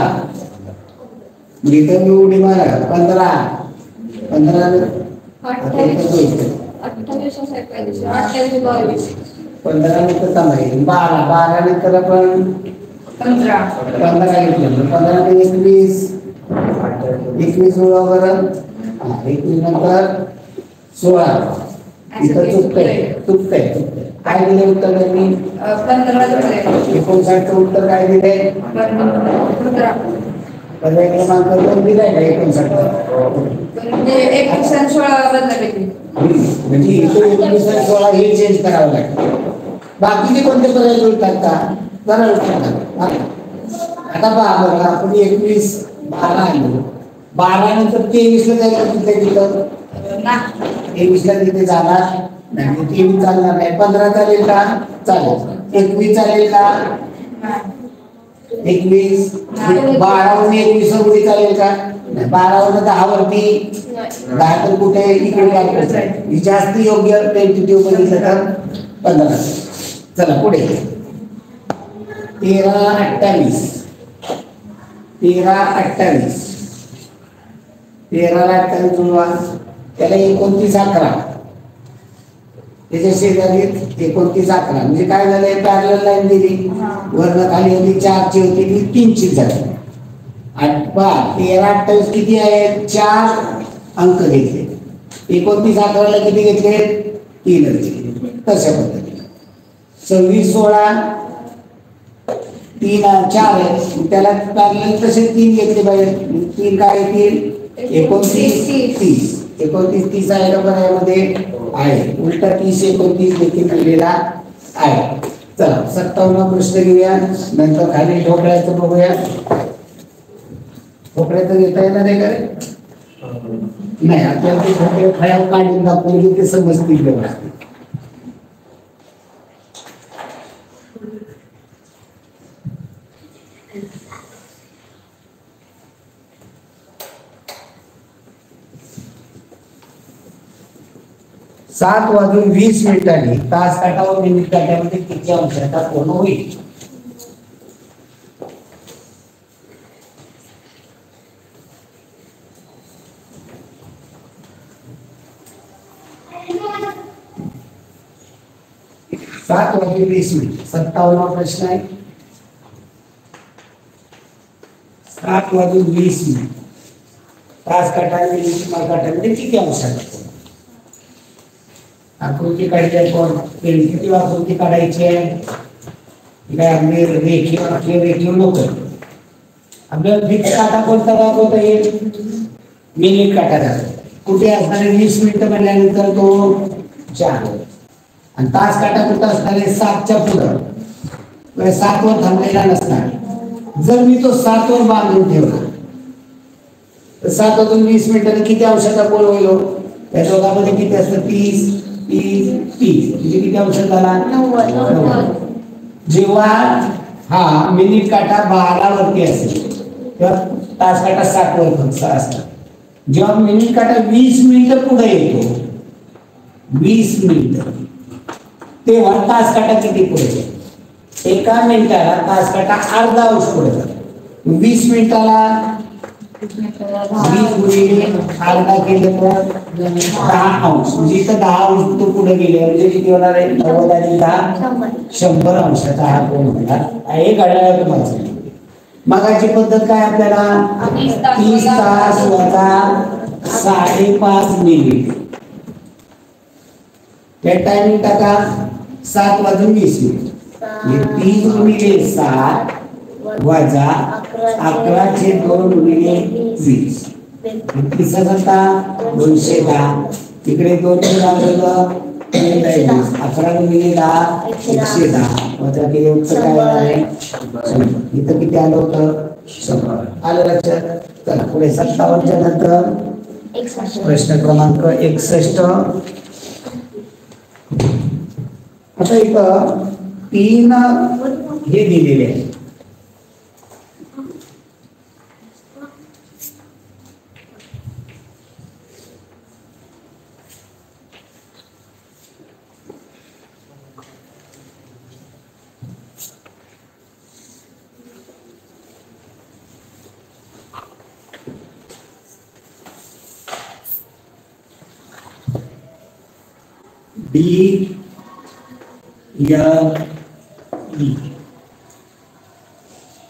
इथं मी उडी मारा 15 15 नंतर थांबायचं 12 नंतर आपण 15 घेतलं 15 ते 21 बरोबर 21 नंतर 16 इथं चुकतंय काय दिले उत्तर त्यांनी 59 उत्तर काय दिले पर्याय क्रमांक 2 दिलाय का 59 म्हणजे इथे 19 आणि 16 हे चेंज करावं लागतं. बाकीचे कोणते पर्याय जुळतात का जरा जुळतात. आता बघा आपण 21 12 आणलो 12 नंतर 23 ला जायला तिथं 23 ला तिथे जाणार नाही 23 चालणार नाही 15 चालेल का चालेल 21 चालेल का 21 12 वरून 21 वरती चालेल का 12 वरून 10 वरती 10 तर कुठे इकडे काय जास्त योग्य टेंटेटिव्ह बघितलं तर 15. चला पुढे 13 28 13 28 13 ला 28 जुळवा त्याला 29 11 त्याच्या शेजारी 29-11 म्हणजे काय झालंय, पॅरलल लाईन दिली, वरनं खाली होती 4ची होती ती 3ची झाली. 13-28 किती आहे, 4 अंक घेतले. 29-11ला किती घेतले, 3 घेतले. तशा पद्धतीने 26-16 3-4 आहे, त्याला पॅरलल तसे 3 घेतले पाहिजे. 3 काय येतील, 29-30. 29-30 आहे का बरं यामध्ये आहे, उलटा 30-29 देखील दिलेला आहे. चला 57 प्रश्न घेऊया, नंतर खाली ठोकळ्याचं बघूया. ठोकळ्याचं घेता येणार आहे का रे? नाही, आपल्याला ते ठोकळे फळ्यात काढून दाखवले की ते समजतील व्यवस्थित. सात वाजून 20 मिनिटांनी तास काटा व मिनिट काट्यामध्ये किती अंशाचा कोन होईल? सात वाजून 20 मिनिट 57 प्रश्न आहे. 7 वाजून 20 मिनिट तास काटा मिनिट काट्यामध्ये किती अंशाचा कोन? आकृती काढायची आपण, किती आकृती काढायची आहे, काय अगदी रेखीव नको. आपल्याला फिक्स काटा कोणता दाखवता येईल, मिनिट काटा दाखवतो. कुठे असणारे 20 मिनिटं म्हणल्यानंतर तो 4 आणि तास काटा कुठं असणारे 7च्या पुढं, 7 वर थांबलेला नसणार. जर मी तो 7 वर बांधून ठेवला तर 7 वाजून 20 मिनिटांनी किती अंशाचा कोन होईल? त्या दोघांमध्ये किती असतं, 30 म्हणजे किती अंश झाला, 90. जेव्हा हा मिनिट काटा 12 वरती असेल तेव्हा तास काटा 7 वर असतात. जेव्हा मिनिट काटा 20 मिनिटं पुढे येतो, 20 मिनिटं, तेव्हा तास काटा किती पुढे? एका मिनिटाला तास काटा अर्धा अंश पुढे जातो. 20 मिनिटाला 20 गुणिले अर्धा केले तर 10 अंश, म्हणजे इथं 10 अंश तो पुढे गेले म्हणजे किती होणार आहे, 90 आणि 10 100 अंशाचा हा कोन होणार. हे घड्याळात माझं. मगाची पद्धत काय आपल्याला, 30 तास वजा 5.5 मिनिट, त्या टायमिंग टाका 7 वाजून 20 मिनिट. 30 गुणिले 7 वजा 11/2 गुणिले 20, 210. इकडे 2 11 गुणिले 10 110 वजा केले उत्तर काय आहे, इथं किती आलं होतं, 100. आलं लक्षात? चला पुढे 57च्या नंतर प्रश्न क्रमांक 61. आता इथं 3 हे दिलेले आहे. D या E,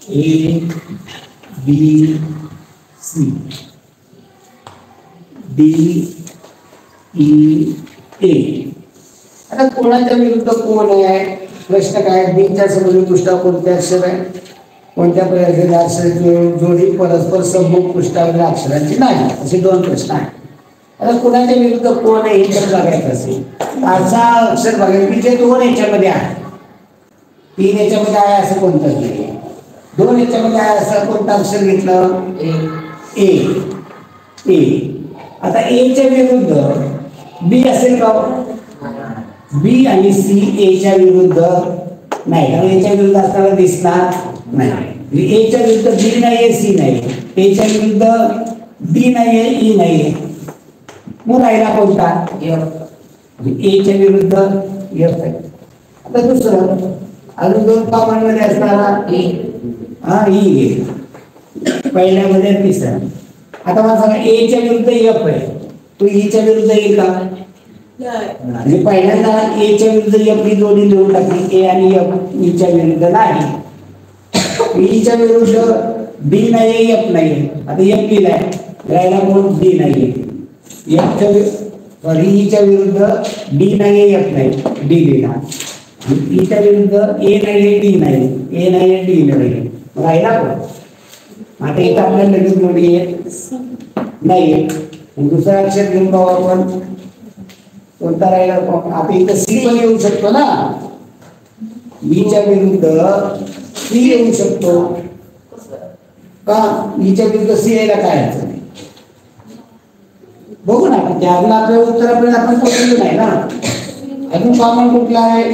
A B C, D E A. आता कोणाच्या विरुद्ध कोण आहे, प्रश्न काय, बीच्या समोरील पृष्ठावर कोणते अक्षर आहे, कोणत्या प्रकारचे अक्षराची जोडी परस्पर सम्मुख पृष्ठावरील अक्षरांची नाही, असे 2 प्रश्न आहेत. आता कुणाच्या विरुद्ध कोण आहे हे जर बघायचं असेल, असा अक्षर बघायचं की जे 2 याच्यामध्ये आहे, 3 याच्यामध्ये आहे असं कोणतं नाही, 2 याच्यामध्ये आहे असं कोणतं अक्षर घेतलं, ए. ए. आता ए च्या विरुद्ध बी असेल का, बी आणि सी ए च्या विरुद्ध नाही, कारण ए च्या विरुद्ध असताना दिसणार नाही. ए च्या विरुद्ध बी नाहीये, सी नाही, ए च्या विरुद्ध डी नाहीये, ई नाहीये, मग राहिला कोणता, ए च्या विरुद्ध एफ आहे. आता दुसरं अजून 2 पामांमध्ये असणारा ई पहिल्यामध्ये तिसरा. आता मला सांगा ए च्या विरुद्ध एफ आहे, तो ई च्या विरुद्ध येईल का, म्हणजे पहिल्यांदा ए च्या विरुद्ध एफ ही जोडी लिहून टाकली, ए आणि एफ ई च्या विरुद्ध नाही, ई च्या विरुद्ध डी नाही एफ नाही, आता एफ लिहिलाय राहिला कोण डी नाही, एफ च्या सॉरी ई च्या विरुद्ध डी नाही एफ नाही, डी लिहिला, ई च्या विरुद्ध ए नाही डी नाही, ए नाही डी नाही, राहिला कोण, आता इथं आपल्याला लगेच जोडी नाही, दुसरा अक्षर घेऊन पाहू आपण कोणता राहिला, आता इथं सी पण येऊ शकतो ना, ईच्या विरुद्ध सी येऊ शकतो का, ईच्या विरुद्ध सी यायला काय अडचण नाही, बघू ना त्याला आपल्या उत्तरापर्यंत आपण पोहोचलो नाही ना, अजून कॉमन कुठला आहे,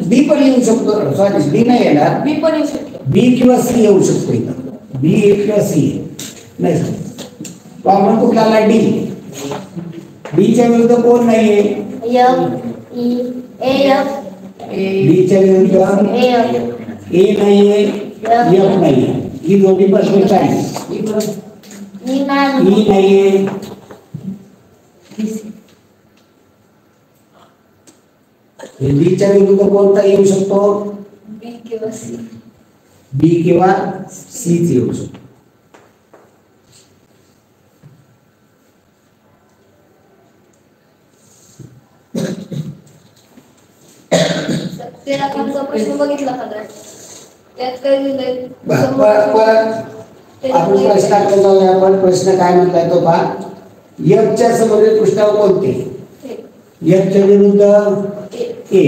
बी पण येऊ शकतो, सॉरी बी नाही येणार, बी पण येऊ शकतो, बी किंवा सी येऊ शकतो इथं, बी किंवा सी नाही, कॉमन कुठला आला डी, डी च्या विरुद्ध कोण नाहीये, डी च्या विरुद्ध ए नाहीये एफ नाहीये, ही जोडी परफेक्ट आहे, ई नाहीये, डी च्या विरुद्ध कोणता येऊ शकतो, बी किंवा सी, बी किंवा सी येऊ शकतो, प्रश्न बघितला त्यात काय लिहिलंय, आपण प्रश्नाकडे जाऊया, आपण प्रश्न काय म्हटलाय तो पहा, एफ च्या समोरील पृष्ठावर कोणते, एफ च्या विरुद्ध ए,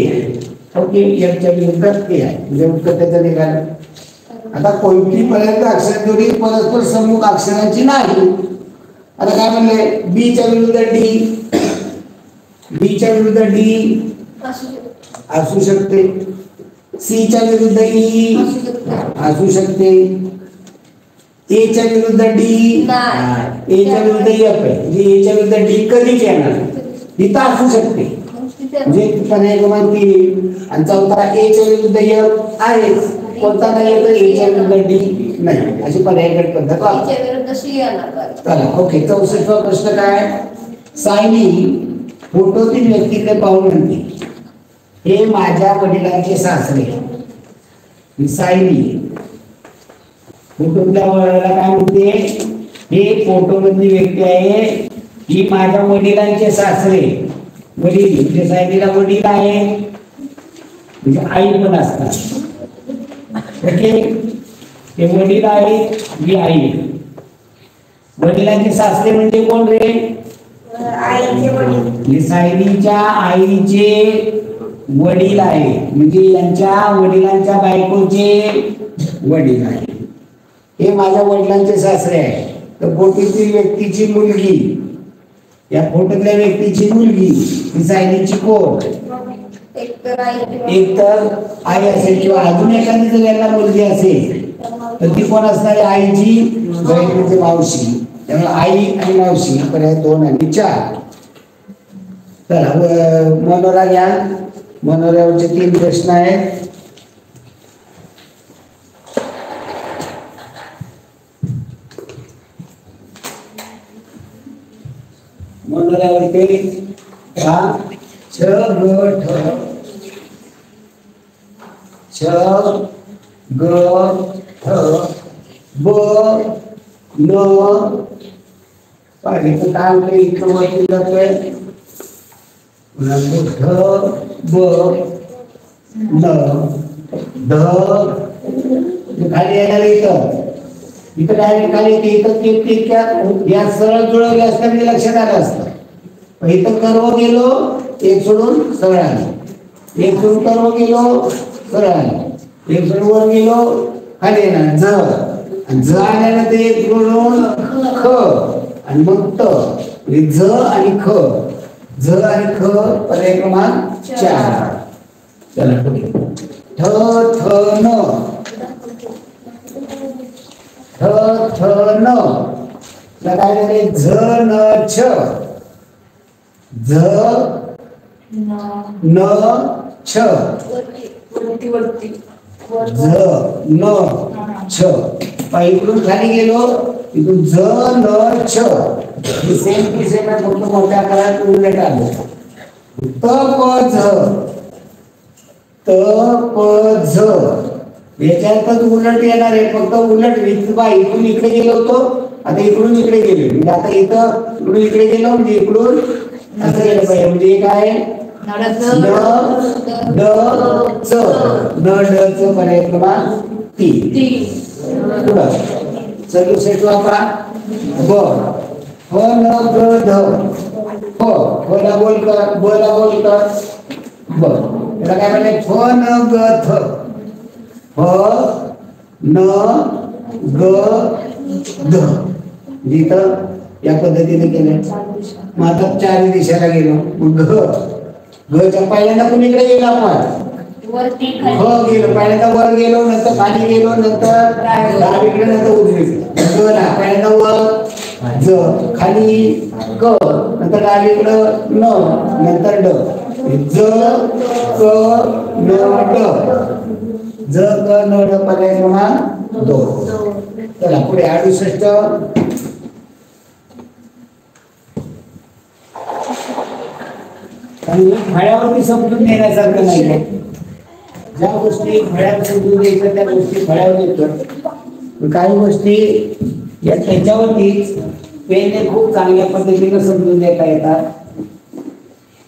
ओके एफ च्या विरुद्ध ए आहे, म्हणजे उत्तर त्याचं निघालं, आता कोणती पर्यंत अक्षर जोडी परस्पर सम्मुख अक्षरांची नाही, आता काय म्हणले बी च्या विरुद्ध डी, बी च्या विरुद्ध डी असू शकते, सी च्या विरुद्ध ई असू शकते, ए च्या विरुद्ध डी, ए च्या विरुद्ध एफ आहे, म्हणजे ए च्या विरुद्ध डी कधीच येणार इथं असू शकते, म्हणजे पर्याय क्रमांक 3 आणि चौथा ए च्या विरुद्ध एफ आहे, कोणता नाही येतो ए च्या विरुद्ध डी नाही, अशी पर्यायगत पद्धत वापरा, चला ओके 64वा प्रश्न काय, सायली फोटोतील व्यक्तीकडे पाहून म्हणते, हे माझ्या वडिलांचे सासरे, सायली फोटोतल्या वडिलाला काय म्हणते, हे फोटो मधली व्यक्ती आहे, ही माझ्या वडिलांचे सासरे, वडील म्हणजे सायलीला वडील आहे, म्हणजे आई पण असतात, ओके हे वडील आहे, ही आई, वडिलांचे सासरे म्हणजे कोण रे, आईचे वडील, सायलीच्या आईचे वडील आहे, म्हणजे यांच्या वडिलांच्या बायकोचे वडील आहे, हे माझ्या वडिलांचे सासरे आहे, तर फोटोतील व्यक्तीची मुलगी, या फोटोतल्या व्यक्तीची मुलगी ही सायलीची कोण, एक तर आई असेल किंवा अजून एखादी जर यांना मुलगी असेल तर ती कोण असणार, आईची बहीण म्हणजे मावशी, त्यामुळे आई आणि मावशी पर्याय 2 आणि 4, चला मनोरा घ्या, मनोऱ्यावरचे 3 प्रश्न आहेत, मनोऱ्यावरती छ ग ठ ब न पाहिजे काय होतं इथं वरती जातोय, ध ब न ध खाली येणार, इथं डायरेक्ट खाली इथं या सरळ जुळवले असतात म्हणजे लक्षात आलं असतं, इथं कर्व गेलो एक सोडून सरळ आलो, एक सोडून कर्व गेलो सरळ आलो, एक सोडून वर गेलो खाली येणार ज आल्यानंतर एक सोडून ख आणि मग त, झ आणि ख, झ आणि ख पर्याय क्रमांक 4, चला पुढे ठ थ न, ठ थ न काय झाले, झ न छ, झ न छ, झ न छ, इकडून खाली गेलो इथून झ न छ, सेम टू सेम आहे, फक्त मोठ्या आकारात उलट आलं. त प झ, त प झ याच्यातच उलट येणार आहे, फक्त उलट बा इकडून इकडे गेलो होतो, आता इकडून इकडे गेलो, म्हणजे आता इथं इकडून इकडे गेलो म्हणजे इकडून असं गेलं पाहिजे. म्हणजे काय न ड च, न ड च पर्याय क्रमांक 3. पुढं सदुसष्ट वापरा. ब ह न ग ध, ब ला बोल कर, ब ला बोल कर, ब त्याला काय म्हणते फ न ग थ, फ न ग ध. जिथं या पद्धतीने केलं. मग आता 4 दिशेला गेलो. मग घ च्या पहिल्यांदा कुणीकडे गेलो आपण? गेलो, पहिल्यांदा वर गेलो, नंतर खाली गेलो, नंतर डावीकडे, नंतर उजवीकडे. पहिल्यांदा वर ज, खाली क, नंतर डावीकडं न, नंतर ड. ज क न ड, ज क न ड पर्याय क्रमांक 2. चला पुढे 68. आणि फळ्यावरती समजून देण्यासारखं नाही. ज्या गोष्टी फळ्यावर समजून द्यायच्या त्या गोष्टी फळ्यावर येतात. काही गोष्टी या त्याच्यावरतीच पेनने खूप चांगल्या पद्धतीने समजून देता येतात.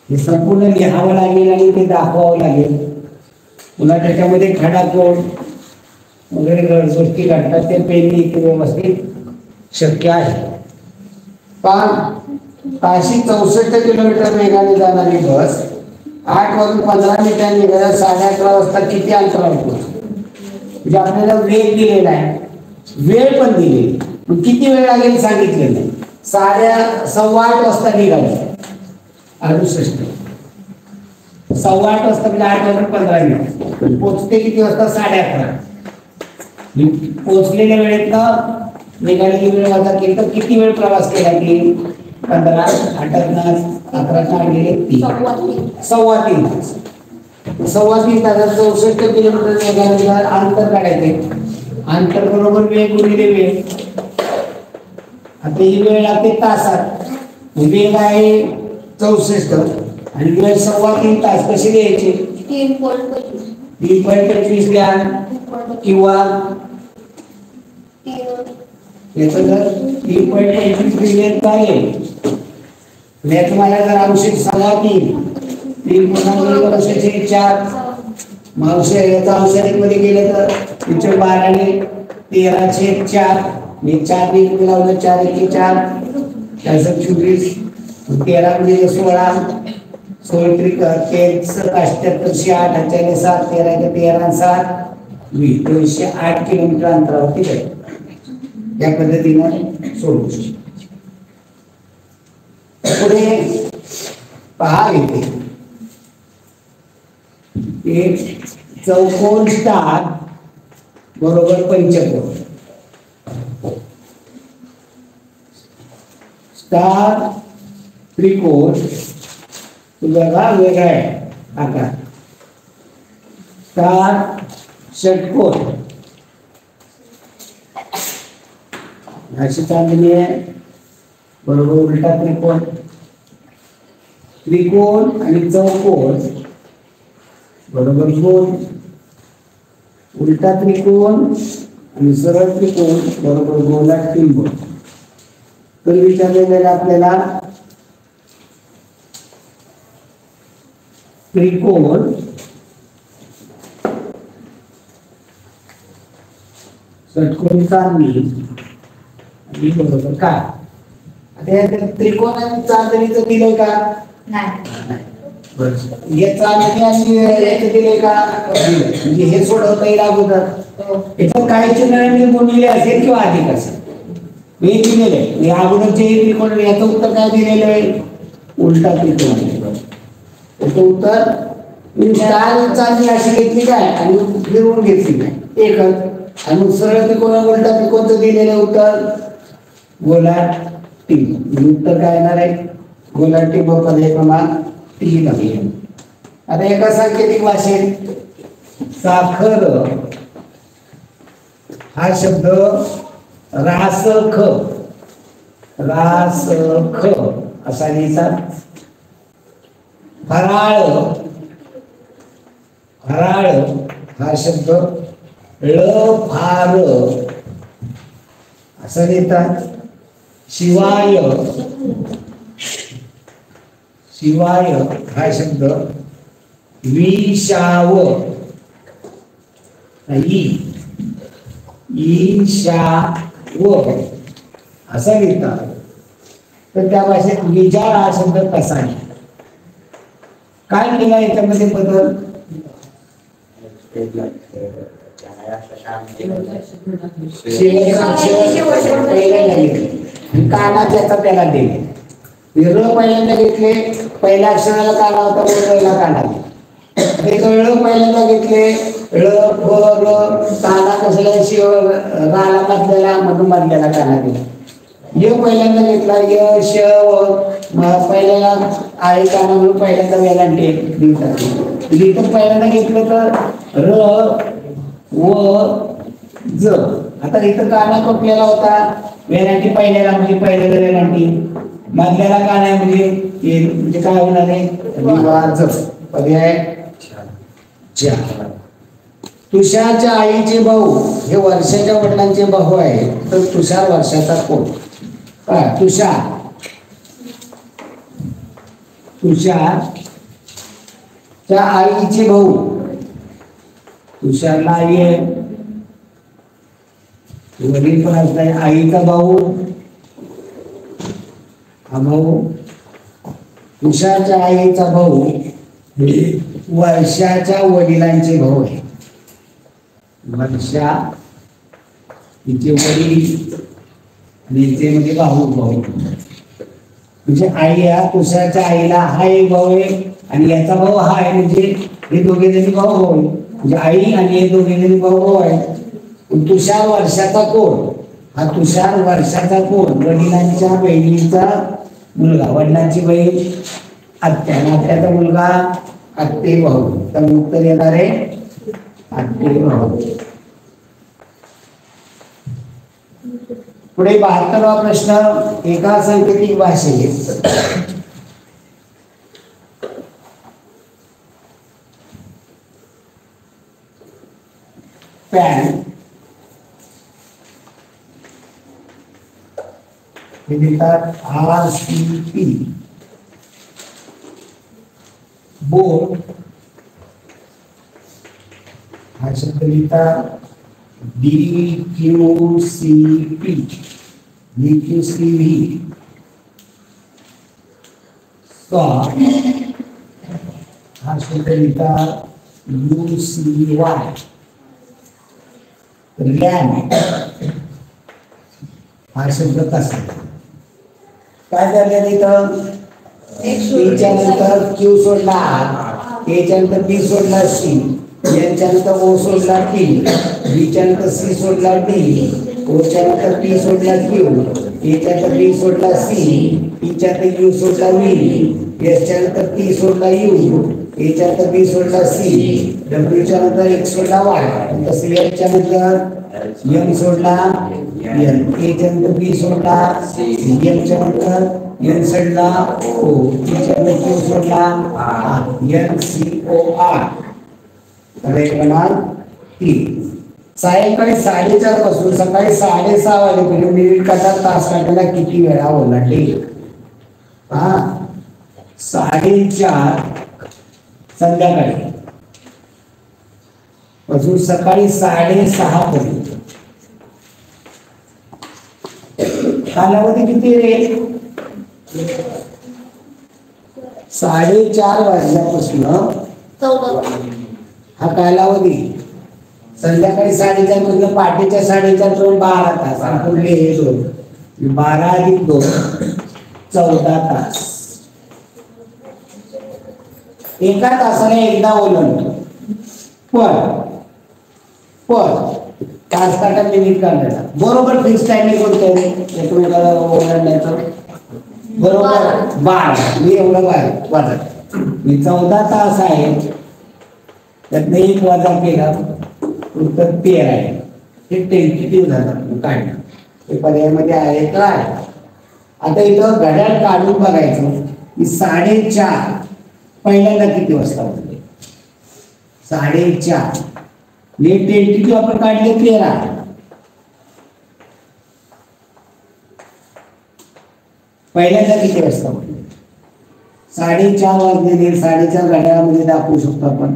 हे संपूर्ण लिहावं लागेल आणि ते दाखवावं लागेल. पुन्हा त्याच्यामध्ये खडाकोड वगैरे गोष्टी घडतात, ते पेनने इथे व्यवस्थित शक्य आहे. पण ताशी 64 किलोमीटर वेगाने जाणारी बस 8 वाजून 15 मिनिटांनी निघाल्या 11:30 वाजता किती अंतरावर पोहोचते? म्हणजे आपल्याला वेग दिलेला आहे, वेळ पण दिलेली, पण किती वेळ लागेल सांगितलेलं नाही. 8:15 वाजता निघाले. 68 8:15 वाजता म्हणजे 8 वाजून 15 मिनिट. पोचते किती वाजता? 11:30. पोचलेल्या वेळेतनं निघालेली वेळ वजा केली तर किती वेळ प्रवास केला की 15, 8, 11 गेले 3, 3.25 तास. 3.25 तासात 64 किलोमीटर वेगाने अंतर काढायचे. अंतर बरोबर वेग गुणिले वेळ. आता ही वेळ लागते तासात. वेग आहे 64 आणि वेळ 3.25 तास. कशी द्यायची? 3.25 द्या किंवा याचं जर 3.25 दिले काय आहे, तुम्हाला जर अंशिक सांगा 3.4 मावशी याचा अंशाधिक मध्ये गेलं तर 12 ने 13/4 मी 4 ने लावलं 4 1 4 24 13 × 16 16 त्रिक 78 8 7 13 13 7 208 किलोमीटर अंतरावरती जाईल. या पद्धतीने सोडू शकतो. पुढे पहा इथे एक चौकोन स्टार बरोबर पंचकोन. स्टार त्रिकोण तुझा वेगळा आहे आकार. स्टार षटकोन अशी चांदणी आहे बरोबर उलटा त्रिकोण. त्रिकोण आणि चौकोन बरोबर गोल. उलटा त्रिकोण आणि सरळ त्रिकोण बरोबर गोलात टिंब. तर विचारलेलं आपल्याला त्रिकोण षटकोन चांदणी आणि बरोबर काय? आता या त्रिकोण आणि चांदणीचं दिलंय का? नाही. याचं आणि याचं दिलंय का? म्हणजे हे सोडवता येईल अगोदर. याच्यात काय चिन्ह गुणिले असेल किंवा अधिक असेल हे दिलेलं आहे. या अगोदरचे त्रिकोण याचं उत्तर काय दिलेलं आहे? उलटा त्रिकोण. याचं उत्तर चांदणी अशी घेतली काय आणि फिरवून घेतली काय एकच. आणि सरळ त्रिकोण उलटा त्रिकोणचं दिलेलं उत्तर गोलाट टिंब. उत्तर काय येणार आहे? गोलाट टिंब पर्याय क्रमांक 3 आहे. आता एका सांकेतिक भाषेत साखर हा शब्द रासख रास ख असा लिहितात. फराळ, फराळ हा शब्द ळ फार असं लिहितात. शिवाय, शिवाय हा शब्द विषाव, ईशाव असं लिहितात. तर त्या भाषेत विचार हा शब्द कसा आहे, काय केला याच्यामध्ये बदल? काना त्याचा त्याला दिले. विरळ पहिल्यांदा घेतले, पहिल्या अक्षराला काना होता, पहिला काना पहिल्यांदा घेतले. ळ फ र काना कशाला शिव राला मधल्याला मधून मधल्याला काना दिला. य पहिल्यांदा घेतला, य श पहिल्याला आहे काना म्हणून पहिल्यांदा वेलांटी लिहितात. लिहितं पहिल्यांदा घेतलं तर र व ज. आता इथं काना कुठल्याला होता, वेलांटी पहिल्याला म्हणजे पहिल्याला वेलांटी, मधल्याला काना म्हणजे काय होणार आहे, पर्याय चार. तुषारच्या आईचे भाऊ हे वर्षाच्या वडिलांचे भाऊ आहे, तर तुषार वर्षाचा कोण? तुषार, तुषारच्या आईचे भाऊ, तुषारला आई आहे, वडील पण असतात. आईचा भाऊ हा भाऊ, तुषारच्या आईचा भाऊ वर्षाच्या वडिलांचे भाऊ आहे. वर्षा तिचे वडील आणि इथे म्हणजे भाऊ भाऊ, म्हणजे आई हा तुषारच्या आईला हा एक भाऊ आहे आणि याचा भाऊ हा आहे, म्हणजे हे दोघे जणी भाऊ भाऊ आहे. म्हणजे आई आणि हे दोघे जणी भाऊ भाऊ आहे. तुषार वर्षाचा कोण? हा तुषार वर्षाचा कोण? वडिलांच्या बहिणीचा मुलगा, वडिलांची बहीण आत्या, आत्याचा मुलगा आत्ते भाऊ. तर उत्तर येणार आहे आत्ते भाऊ. पुढे 72वा प्रश्न. एका सांकेतिक भाषेत पॅन हे लिहितात RCP, बोट हा शब्द लिहितात DQCV, हा शब्द लिहितात UCY. रॅम हा शब्द कसा? काय झालं तिथं? टीच्या नंतर क्यू सोडला, एच्या नंतर बी सोडला सी, एच्या नंतर ओ सोडला टी, बीच्या नंतर सी सोडला डी, ओच्या नंतर पी सोडला क्यू, एच्या नंतर बी सोडला सी, टीच्या नंतर यू सोडला व्ही, एसच्या नंतर टी सोडला यू, एच्या नंतर बी सोडला सी, डब्ल्यूच्या नंतर एक्स सोडला वाय, तसं एच्या नंतर एम सोडला एन, एच्या नंतर बी सोडला एमच्या नंतर एन सोडला ओ, टीच्या नंतर क्यू सोडला NCOR. क्रमांक 3. सायंकाळी 4:30 पासून सकाळी 6:30 वाजेपर्यंत मिनिटाचा तास काढायला किती वेळा ओलांडले? 4:30 संध्याकाळी पासून सकाळी 6:30 पर्यंत कालावधी किती रे? 4:30 वाजल्यापासून हा कालावधी संध्याकाळी 4:30 पासून पहाटेच्या 4:30 पर्यंत 12 तास. आपण हे 12 अधिक 2 14 तास. एका तासाने एकदा ओलांडतो. पण तास काटा मिनिट काढायला बरोबर फिक्स टायमिंग कोणतं आहे एकमेकाला ओलांडायचं? बरोबर 12. मी एवढं वाजत मी 14 तास आहे, त्यातनं एक वजा केला उत्तर 13 आहे. हे टेंटेटिव्ह झालं काढणं. हे पर्यायामध्ये आहे काय? आता इथं घड्याळ काढून बघायचं की 4:30 पहिल्यांदा किती वाजता होते? 4:30 हे टेंटेटिव्ह आपण काढले 13. पहिल्यांदा किती वाजता होते? 4:30 वाजलेले 4:30 घड्याळामध्ये दाखवू शकतो आपण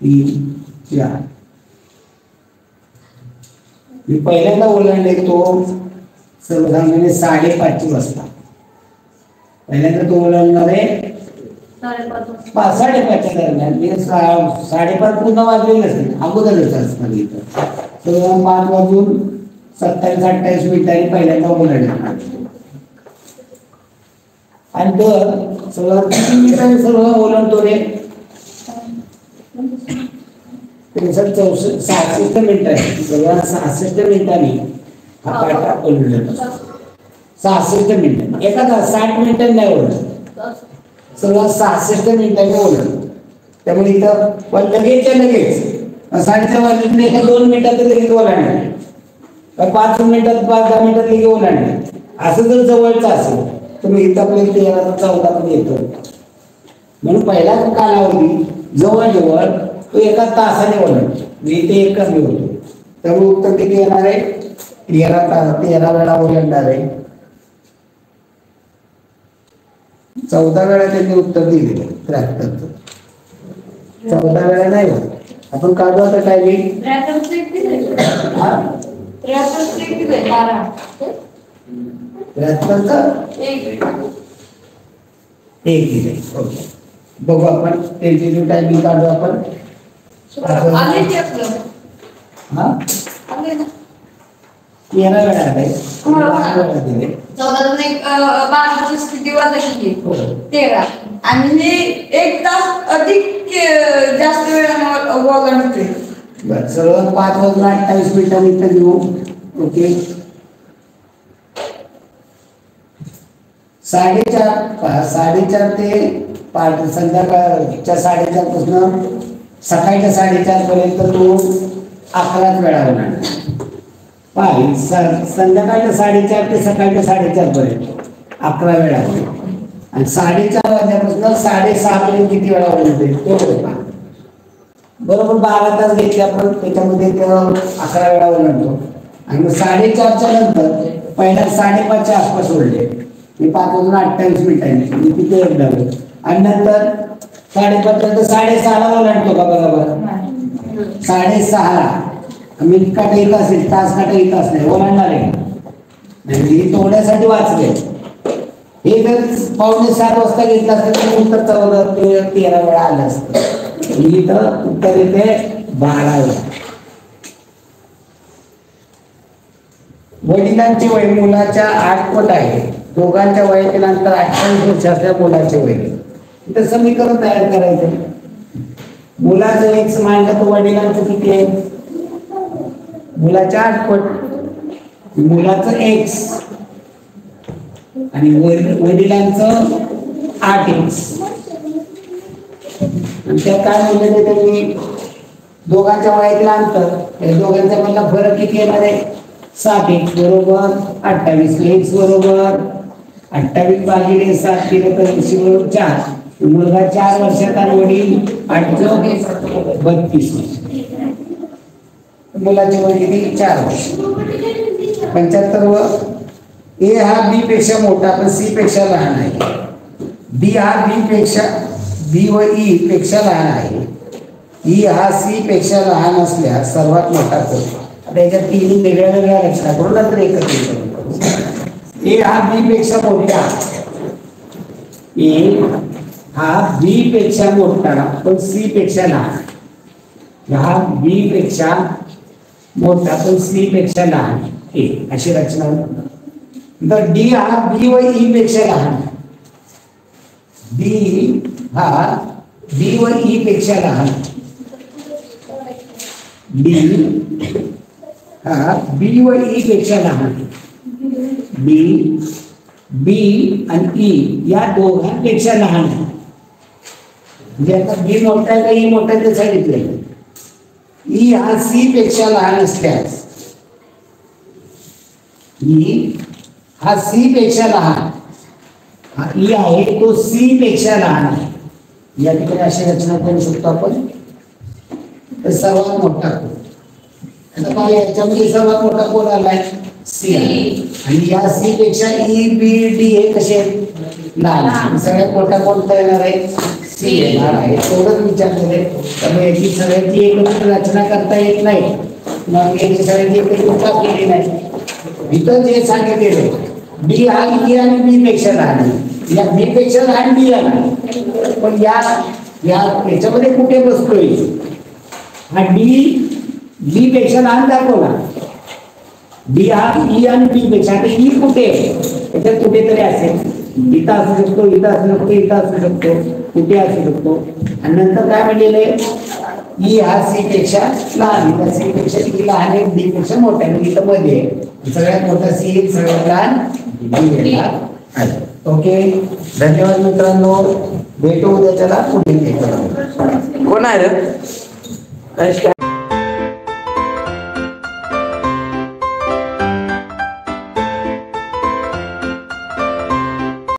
3, 4. मी पहिल्यांदा ओलांडले तो सर्वसामान्य 5:30 वाजता. पहिल्यांदा तो ओलांडणार आहे 5:30च्या दरम्यान. मी 5:30 पूर्ण वाजलेलं नसेल, अगोदरच असणार इथं. तर 5:27-28 पहिल्यांदा ओलांडणार आणि दर सगळं किती मिनिटांनी सर्व ओलांडतो रे? 66 मिनिटं आहे. सगळं 66 मिनिटांनी हा काटा ओलांडला. 66 मिनिटं. एका तास 60 मिनिटांनी नाही ओलांडत, सगळं 66 मिनिटांनी ओलांडतो. त्यामुळे इथं पण लगेच 4:30 वाजले एका 2 मिनिटात लगेच ओलांडले, 5 मिनिटात 5-10 मिनिटात लगेच ओलांडले. असं जर जवळचं असेल तर मग इथं आपल्याला 13-14 पण येतो. म्हणून पहिला कालावधी जवळजवळ तो एका तासाने ओलांडतो. मी ते एक कमी होतो. त्यामुळे उत्तर किती येणार आहे? 13 वेळा ओलांडणार आहे. 14 वेळा त्यांनी उत्तर दिले 73. 14 वेळा नाही होत. आपण काढू आता टायमिंग. 1 दिले. ओके, बघू आपण टेंटेटिव्ह टायमिंग काढू आपण. हा 13 वेळा आहे. 12 दिले. 13 आणि हे 1 तास अधिक जास्त वेळाने ओलांडते. बरं, सर्व 5:28 इथं घेऊ. ओके, 4:30 ते संध्याकाळच्या 4:30 पासून सकाळच्या 4:30 पर्यंत तो 11 वेळा ओलांडला. संध्याकाळच्या 4:30 ते सकाळच्या 4:30 पर्यंत 11 वेळा. आणि 4:30 वाजल्यापासून 6:30 पर्यंत किती वेळा ओलांडते तो होता. बरोबर 12 तास घेतले आपण, त्याच्यामध्ये 11 वेळा ओलांडतो. आणि मग 4:30च्या नंतर पहिल्या 5:30च्या आसपास ओढले, 5:28 मी तिथे एकदा. आणि नंतर 5:30 नंतर 6:30 ओलांडतो का? बघा बरं, 6:30 मिनिट काटा येत असेल, तास काटा येत असले ओलांडणार आहे. म्हणजे तोडण्यासाठी वाचले. हे जर 5:45 वाजता घेतलं असतं तर उत्तर 13 वेळा आलं असतं. इथं उत्तर येते 12 वेळा. वडिलांचे वय मुलाच्या 8 पट आहे. दोघांच्या वयातील अंतर 28 वर्ष असल्या मुलाचे वय. इथं समीकरण तयार करायचं. मुलाचं एक्स मांडलं तर वडिलांचं किती आहे? मुलाच्या 8 पट, मुलाचं एक्स आणि वडिलांचं 8x. आणि त्यात काय म्हणलं त्यांनी? दोघांच्या वयातील अंतर, दोघांच्या मधला फरक किती येणार आहे? 7x बरोबर 28. x बरोबर 28 भागिले 7 केलं तर 80 बरोबर 4. मुलगा 4 वर्षात आणि वडील 32 वर्ष. मुलाचे वय किती? 4 वर्ष. 75 व ए हा बी पेक्षा मोठा पण सी पेक्षा लहान आहे. बी हा बी व ई पेक्षा लहान आहे. ई हा सी पेक्षा लहान असल्यास सर्वात मोठा कोण? आता याच्या 3 वेगळ्या वेगळ्या रचना करून नंतर एकत्र करू. ए हा बी पेक्षा मोठा, ए हा बी पेक्षा मोठा पण सी पेक्षा लहान. हा बी पेक्षा मोठा पण सी पेक्षा लहान, ए अशी रचना. तर डी हा बी व ई पेक्षा लहान. डी हा बी व ई पेक्षा लहान. डी हा बी व ई पेक्षा लहान. बी आणि ई या दोघांपेक्षा लहान आहे. म्हणजे आता बी मोठा आहे का ई मोठा आहे ते सांगितलंय. ई हा सी पेक्षा लहान असल्यास, ई हा सी पेक्षा लहान, हा ई आहे तो सी पेक्षा लहान आहे. या ठिकाणी अशी रचना करू शकतो आपण. तर सर्वात मोठा आता काय याच्यामध्ये सर्वात मोठा कोण आलाय? सी. आणि या सी पेक्षा ई बी डी हे कसे लहान. सगळ्यात मोठा कोणता येणार आहे? सी येणार आहे. एवढंच विचारलेलं. त्यामुळे याची सगळ्यांची एकत्र रचना करता येत नाही, मग याची सगळ्यांची एकत्र का केली नाही. इथं जे सांगितलेलं बी हा ई आणि बी पेक्षा लहान आहे, या बी पेक्षा लहान डी आला. पण याच्यामध्ये कुठे बसतोय? हा डी बी पेक्षा लहान दाखवला. डी हा ई आणि बी पेक्षा. आता ई कुठे आहे? त्याच्यात कुठेतरी असेल. इथं असू शकतो, इथं असू शकतो, इथं असू शकतो, कुठे असू शकतो. आणि नंतर काय म्हणलेलं आहे? ई हा सी पेक्षा लहान, सी पेक्षा ई लहान आहे, डी पेक्षा मोठा आहे. इथं मध्ये सगळ्यात मोठा सी, सगळ्यात लहान डी आहे. ओके, धन्यवाद मित्रांनो. भेटू उद्या त्याला पुढील. कोण आहे रे?